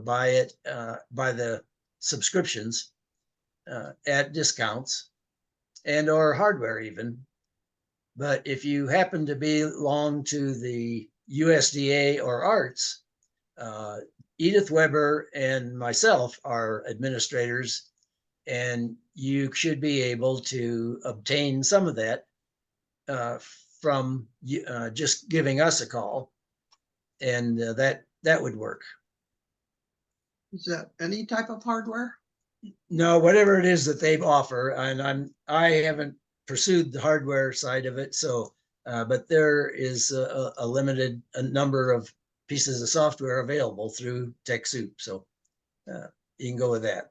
buy it by the subscriptions at discounts and or hardware even. But if you happen to belong to the USDA or arts, Edith Weber and myself are administrators, and you should be able to obtain some of that from just giving us a call, and that would work. Is that any type of hardware? No, whatever it is that they offer, and I haven't pursued the hardware side of it, so but there is a limited number of pieces of software available through TechSoup, so you can go with that.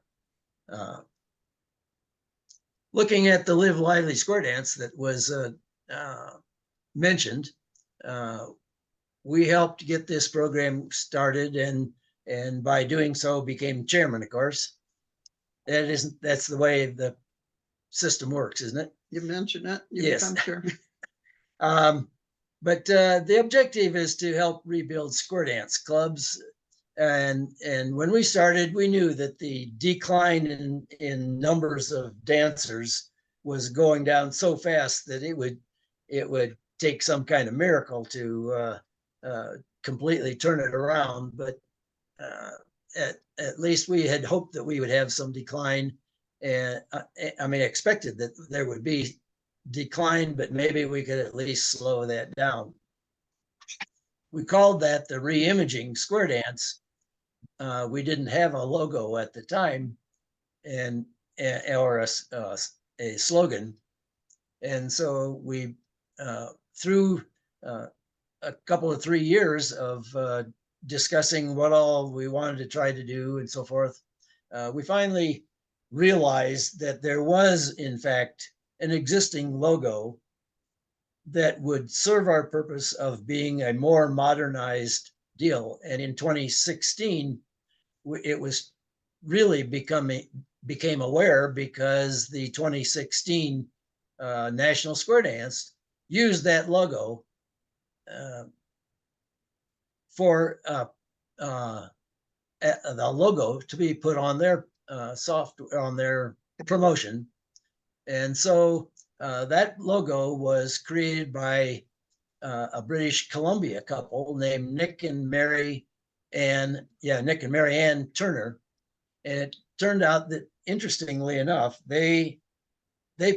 Looking at the Live Lively Square Dance that was mentioned, we helped get this program started, and by doing so became chairman, of course. That's the way the system works, isn't it? You mentioned it. You Yes. become chairman. But the objective is to help rebuild square dance clubs. And when we started, we knew that the decline in numbers of dancers was going down so fast that it would take some kind of miracle to completely turn it around. But at least we had hoped that we would have some decline, and expected that there would be decline, but maybe we could at least slow that down. We called that the re-imaging square dance. We didn't have a logo at the time, or a slogan, and so we through a couple of 3 years of discussing what all we wanted to try to do and so forth, we finally realized that there was, in fact, an existing logo that would serve our purpose of being a more modernized deal. And in 2016, it was really became aware because the 2016 National Square Dance used that logo for the logo to be put on their software, on their promotion. And so that logo was created by a British Columbia couple named Nick and Mary Ann Turner. And it turned out that, interestingly enough, they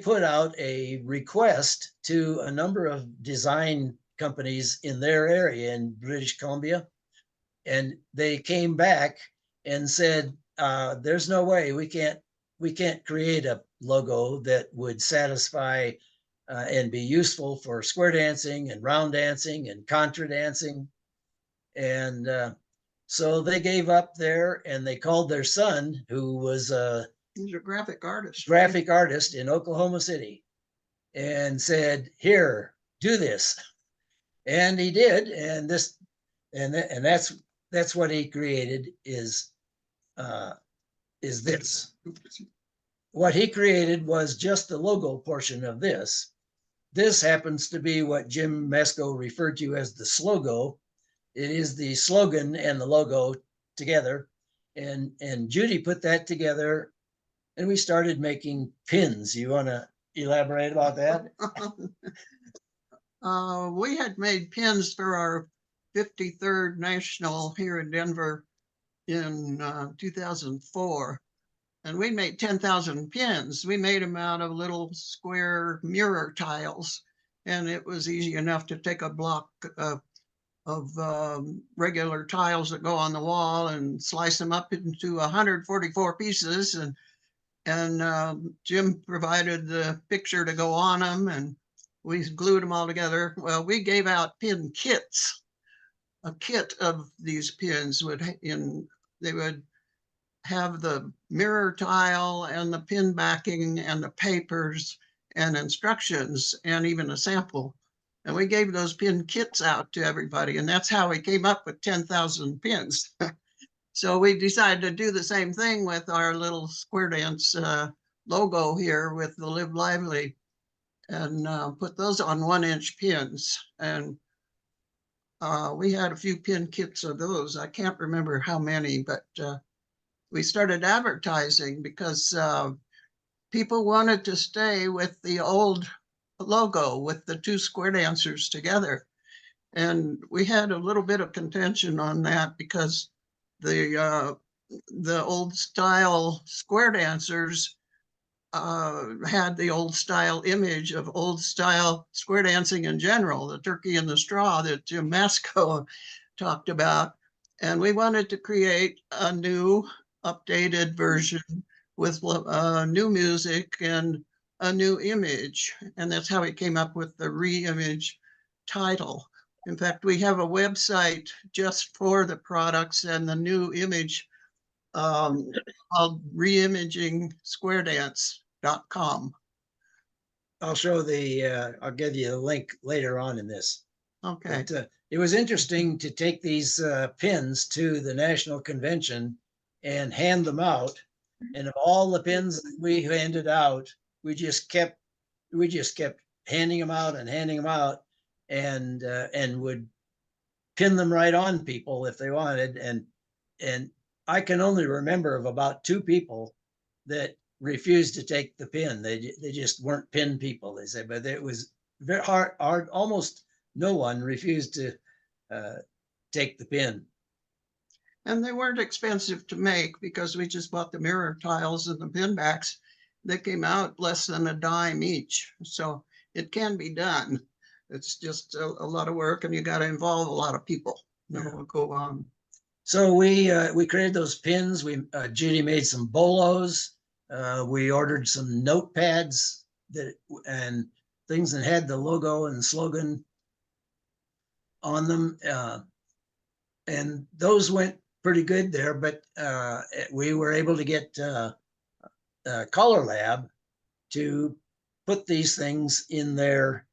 put out a request to a number of design companies in their area in British Columbia. And they came back and said, there's no way we can't create a logo that would satisfy and be useful for square dancing and round dancing and contra dancing. And so they gave up there, and they called their son, who was He's a graphic artist. graphic artist in Oklahoma City, and said, "Here, do this." And he did, and that's what he created is this. What he created was just the logo portion of this. This happens to be what Jim Maczko referred to as the slogo. It is the slogan and the logo together. And Judy put that together, and we started making pins. You want to elaborate about that? We had made pins for our 53rd National here in Denver in 2004. And we made 10,000 pins. We made them out of little square mirror tiles. And it was easy enough to take a block of regular tiles that go on the wall and slice them up into 144 pieces. And Jim provided the picture to go on them, and we glued them all together. Well, we gave out pin kits. A kit of these pins they would have the mirror tile and the pin backing and the papers and instructions and even a sample. And we gave those pin kits out to everybody. And that's how we came up with 10,000 pins. So we decided to do the same thing with our little square dance logo here with the Live Lively, and put those on 1-inch pins. And we had a few pin kits of those. I can't remember how many, but we started advertising because people wanted to stay with the old logo with the two square dancers together. And we had a little bit of contention on that because the old style square dancers had the old style image of old style square dancing in general, the turkey and the straw that Jim Maczko talked about. And we wanted to create a new updated version with new music and a new image. And that's how we came up with the re-image title. In fact, we have a website just for the products and the new image called reimagingsquaredance.com. I'll give you a link later on in this. Okay. But, it was interesting to take these pins to the national convention and hand them out. And of all the pins that we handed out, we just kept handing them out and would pin them right on people if they wanted. And I can only remember of about 2 people that refused to take the pin. They just weren't pin people, they said, but it was very hard. Almost no one refused to take the pin. And they weren't expensive to make because we just bought the mirror tiles and the pin backs. They came out less than a dime each. So it can be done. It's just a lot of work, and you got to involve a lot of people. We'll go on. So we created those pins. Judy made some bolos. We ordered some notepads and things that had the logo and slogan on them. And those went pretty good there, but we were able to get Color Lab to put these things in their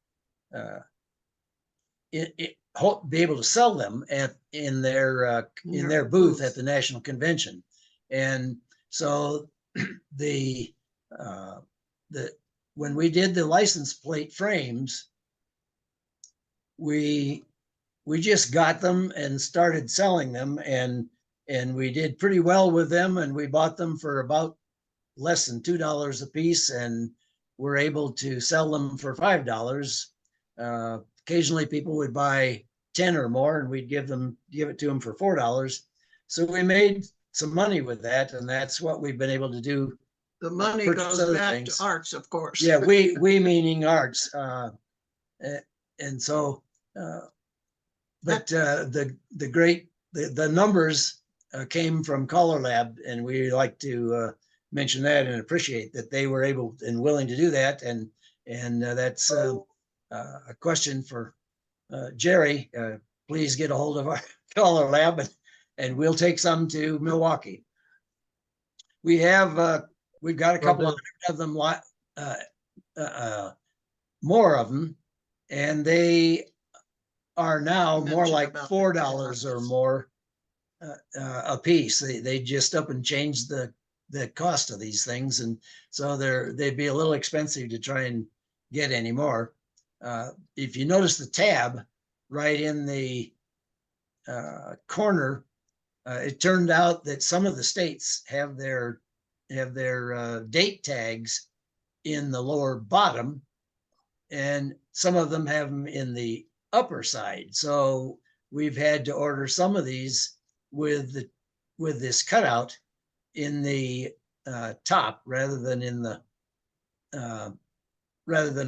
be able to sell them in their booth at the national convention. And so when we did the license plate frames, we just got them and started selling them, and we did pretty well with them, and we bought them for about less than $2 a piece, and we're able to sell them for $5. Occasionally people would buy 10 or more, and we'd give it to them for $4. So we made some money with that, and that's what we've been able to do. The money Purchase goes other back things. to arts, of course. Yeah, we meaning arts. And so, but the numbers came from Color Lab, and we like to mention that and appreciate that they were able and willing to do that. And that's a question for Jerry. Please get a hold of our Color Lab, and we'll take some to Milwaukee. We've got a couple of them, more of them, and they are now more like $4 or more a piece. They just up and changed the cost of these things, and so they'd be a little expensive to try and get anymore. If you notice the tab right in the corner, it turned out that some of the states have their date tags in the lower bottom, and some of them have them in the upper side. So we've had to order some of these with this cutout in the top rather than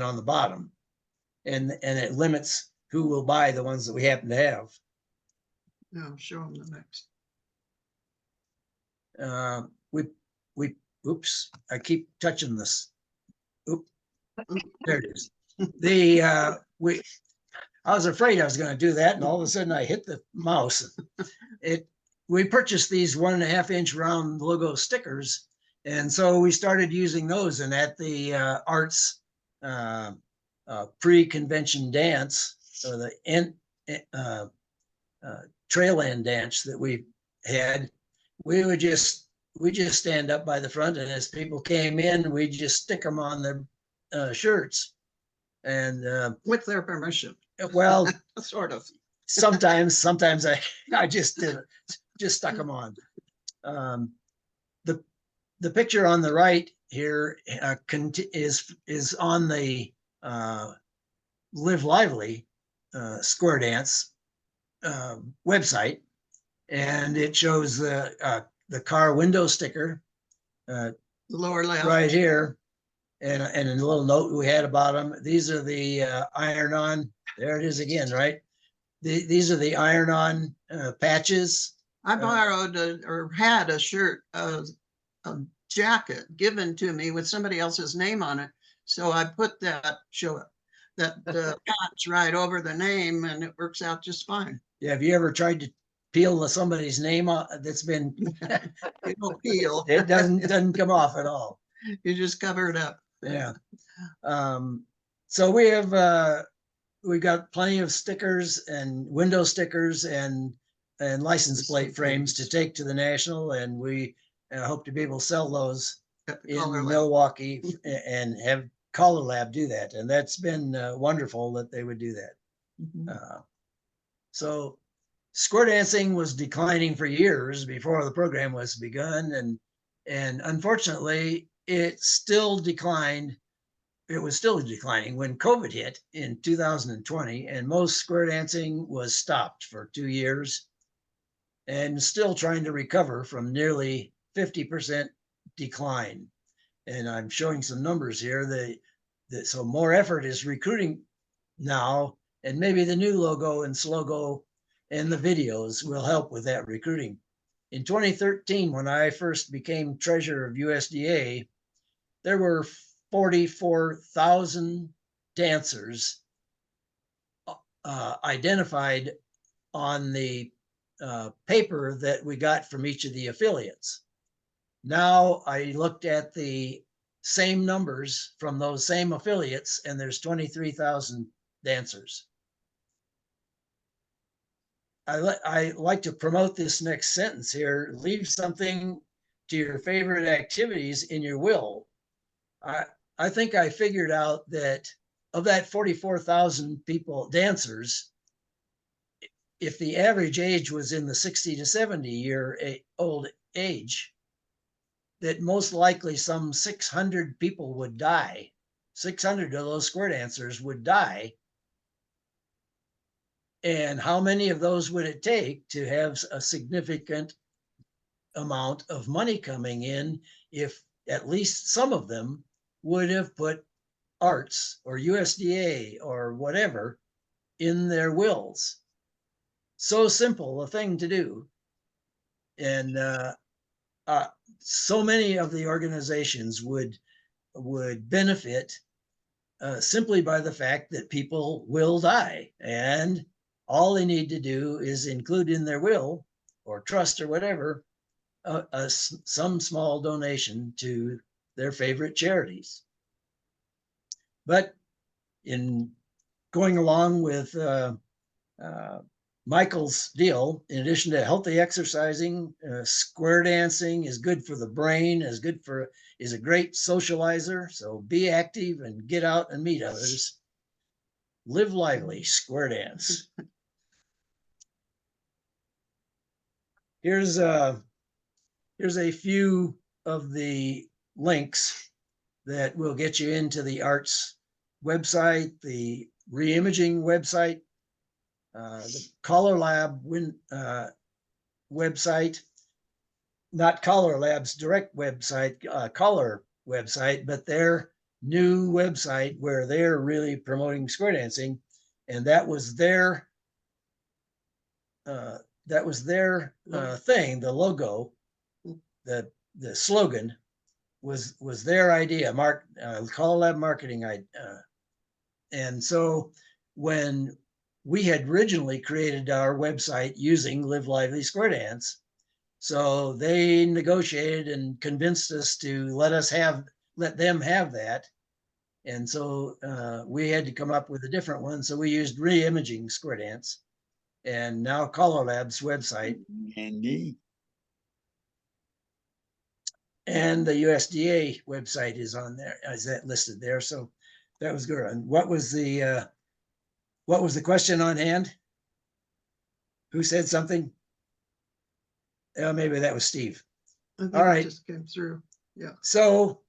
on the bottom, and it limits who will buy the ones that we happen to have. No, show them the next. Oops, I keep touching this. Oop, there it is. I was afraid I was going to do that, and all of a sudden I hit the mouse. We purchased these 1.5-inch round logo stickers, and so we started using those. And at the arts pre-convention dance, or the trail end dance that we had, we just stand up by the front, and as people came in, we just stick them on their shirts, and With their permission. well, Sort of. sometimes I just did it, just stuck them on. The picture on the right here is on the Live Lively square dance website, and it shows the car window sticker The lower left. right here, and a little note we had about them. These are the iron-on. There it is again, right? These are the iron-on patches. I borrowed or had a shirt, a jacket given to me with somebody else's name on it. So I put that patch right over the name, and it works out just fine. Yeah, have you ever tried to peel somebody's name that's been? It won't peel. It doesn't come off at all. You just cover it up. Yeah. So we've got plenty of stickers and window stickers and license plate frames to take to the national, and we hope to be able to sell those in Milwaukee and have Color Lab do that. And that's been wonderful that they would do that. Mhm. So square dancing was declining for years before the program was begun, and unfortunately it still declined. It was still declining when COVID hit in 2020, and most square dancing was stopped for 2 years and still trying to recover from nearly 50% decline. And I'm showing some numbers here. So more effort is recruiting now, and maybe the new logo and slogo and the videos will help with that recruiting. In 2013, when I first became treasurer of USDA, there were 44,000 dancers identified on the paper that we got from each of the affiliates. Now I looked at the same numbers from those same affiliates, and there's 23,000 dancers. I like to promote this next sentence here. Leave something to your favorite activities in your will. I think I figured out that of that 44,000 people, dancers, if the average age was in the 60 to 70-year-old age, that most likely some 600 people would die. 600 of those square dancers would die. And how many of those would it take to have a significant amount of money coming in if at least some of them would have put arts or USDA or whatever in their wills? So simple a thing to do. And so many of the organizations would benefit simply by the fact that people will die, and all they need to do is include in their will or trust or whatever some small donation to their favorite charities. But in going along with Michael's deal, in addition to healthy exercising, square dancing is good for the brain, is a great socializer. So be active and get out and meet others. Live lively, square dance. Here's a few of the links that will get you into the arts website, the reimaging website, the Color Lab website, not Color Lab's direct website, Color website, but their new website where they're really promoting square dancing, and that was their thing. The logo, the slogan was their idea. Color Lab marketing. And so when we had originally created our website using Live Lively Square Dance, so they negotiated and convinced us to let them have that. And so we had to come up with a different one. So we used Reimaging Square Dance, and now Color Lab's website. And the USDA website is on there, is that listed there. So that was good. And what was the question on hand? Who said something? Maybe that was Steve. I think All right. it just came through. Yeah. So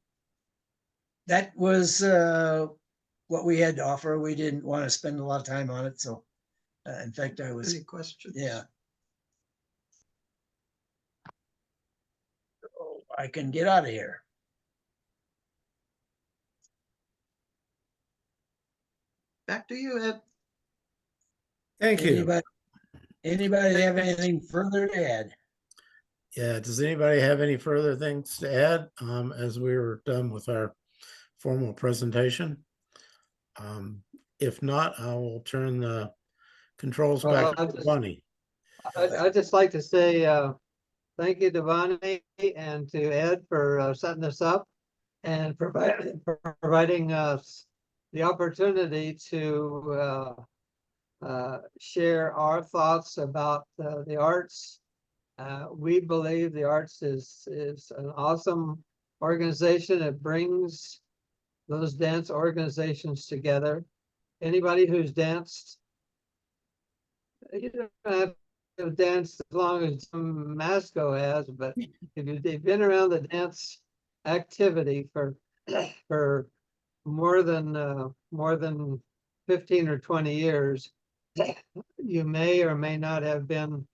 that was what we had to offer. We didn't want to spend a lot of time on it. So in fact, I was, Any questions? yeah. So I can get out of here. Back to you, Ed. Thank you. Anybody have anything further to add? Yeah, does anybody have any further things to add as we were done with our formal presentation? If not, I will turn the controls back to Bonnie. I'd just like to say thank you to Bonnie and to Ed for setting this up and providing us the opportunity to share our thoughts about the arts. We believe the arts is an awesome organization. It brings those dance organizations together. Anybody who's danced, you don't have to dance as long as Maczko has, but if you've been around the dance activity for more than 15 or 20 years, you may or may not have been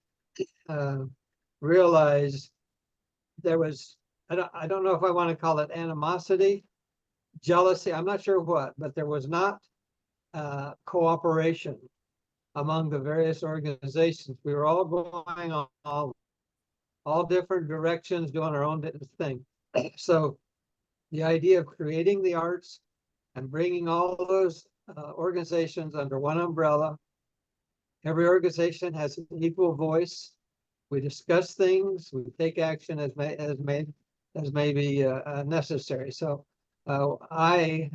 realized there was, I don't know if I want to call it animosity, jealousy, I'm not sure what, but there was not cooperation among the various organizations. We were all going on all different directions, doing our own thing. So the idea of creating the arts and bringing all those organizations under one umbrella, every organization has an equal voice. We discuss things, we take action as may be necessary. So I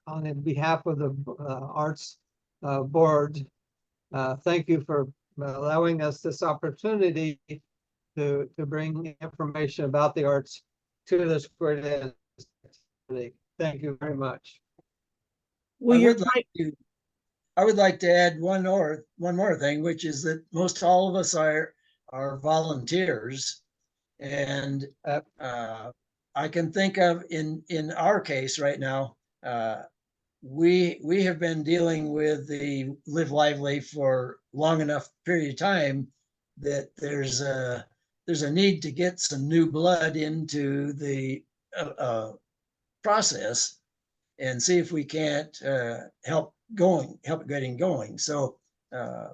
on behalf of the Arts Board, thank you for allowing us this opportunity to bring information about the arts to the Square Dance community. Thank you very much. Well, I you're would like quite, to, I would like to add one more thing, which is that most all of us are volunteers. And I can think of in our case right now, we have been dealing with the Live Lively for long enough period of time that there's a need to get some new blood into the process and see if we can't help getting going. So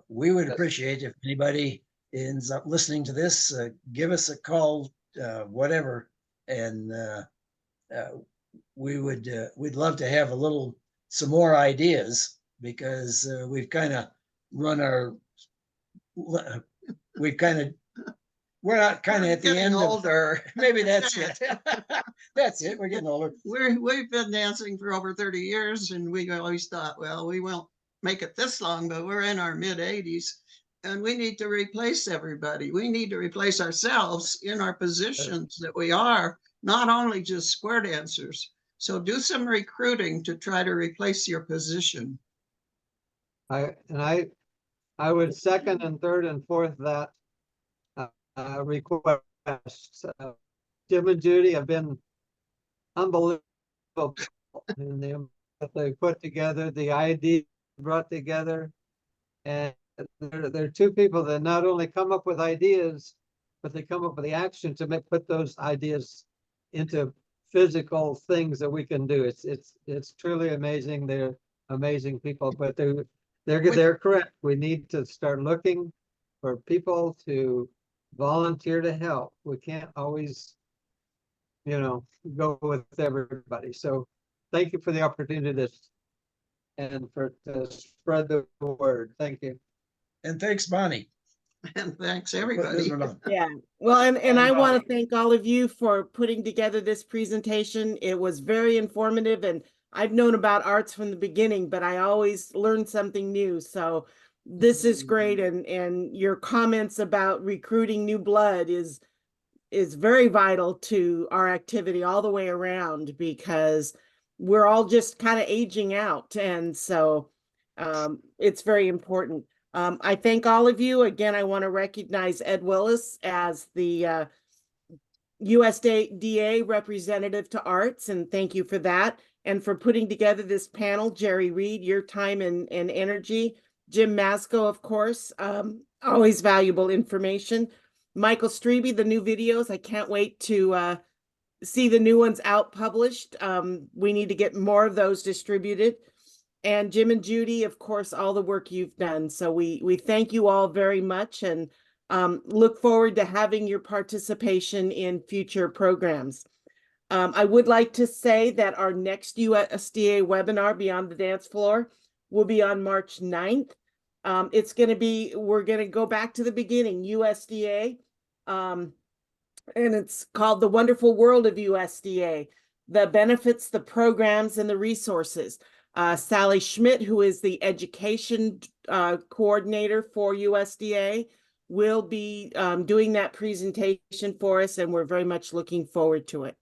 we would appreciate if anybody ends up listening to this, give us a call, whatever, and we'd love to have some more ideas, because we're not kind of at the Getting end older. maybe that's it. That's it. We're getting older. We've been dancing for over 30 years, and we always thought, well, we won't make it this long, but we're in our mid-80s, and we need to replace everybody. We need to replace ourselves in our positions that we are, not only just square dancers. So do some recruiting to try to replace your position. I would second and third and fourth that request. Jim and Judy have been unbelievable in what they put together, the idea brought together, and they're two people that not only come up with ideas, but they come up with the action to put those ideas into physical things that we can do. It's truly amazing. They're amazing people, but they're correct. We need to start looking for people to volunteer to help. We can't always, go with everybody. So thank you for the opportunity to spread the word. Thank you. And thanks, Bonnie. And thanks, Put everybody. this one on. yeah. Well, and I want Bonnie. to thank all of you for putting together this presentation. It was very informative, and I've known about arts from the beginning, but I always learn something new. So this is great. And your comments about recruiting new blood is very vital to our activity all the way around, because we're all just kind of aging out. And so it's very important. I thank all of you. Again, I want to recognize Ed Willis as the USDA representative to arts, and thank you for that. And for putting together this panel, Jerry Reed, your time and energy. Jim Maczko, of course, always valuable information. Michael Streby, the new videos. I can't wait to see the new ones out published. We need to get more of those distributed. And Jim and Judy, of course, all the work you've done. So we thank you all very much, and look forward to having your participation in future programs. I would like to say that our next USDA webinar, Beyond the Dance Floor, will be on March 9th. We're going to go back to the beginning, USDA, and it's called The Wonderful World of USDA, the benefits, the programs, and the resources. Sally Schmidt, who is the education coordinator for USDA, will be doing that presentation for us, and we're very much looking forward to it.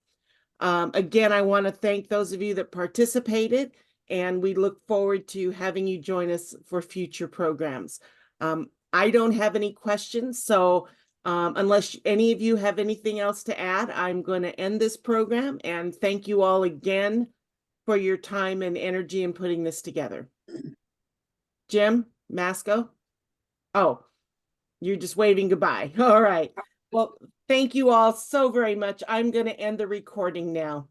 Again, I want to thank those of you that participated, and we look forward to having you join us for future programs. I don't have any questions, so unless any of you have anything else to add, I'm going to end this program, and thank you all again for your time and energy in putting this together. Jim Maczko? Oh, you're just waving goodbye. All right. Well, thank you all so very much. I'm going to end the recording now.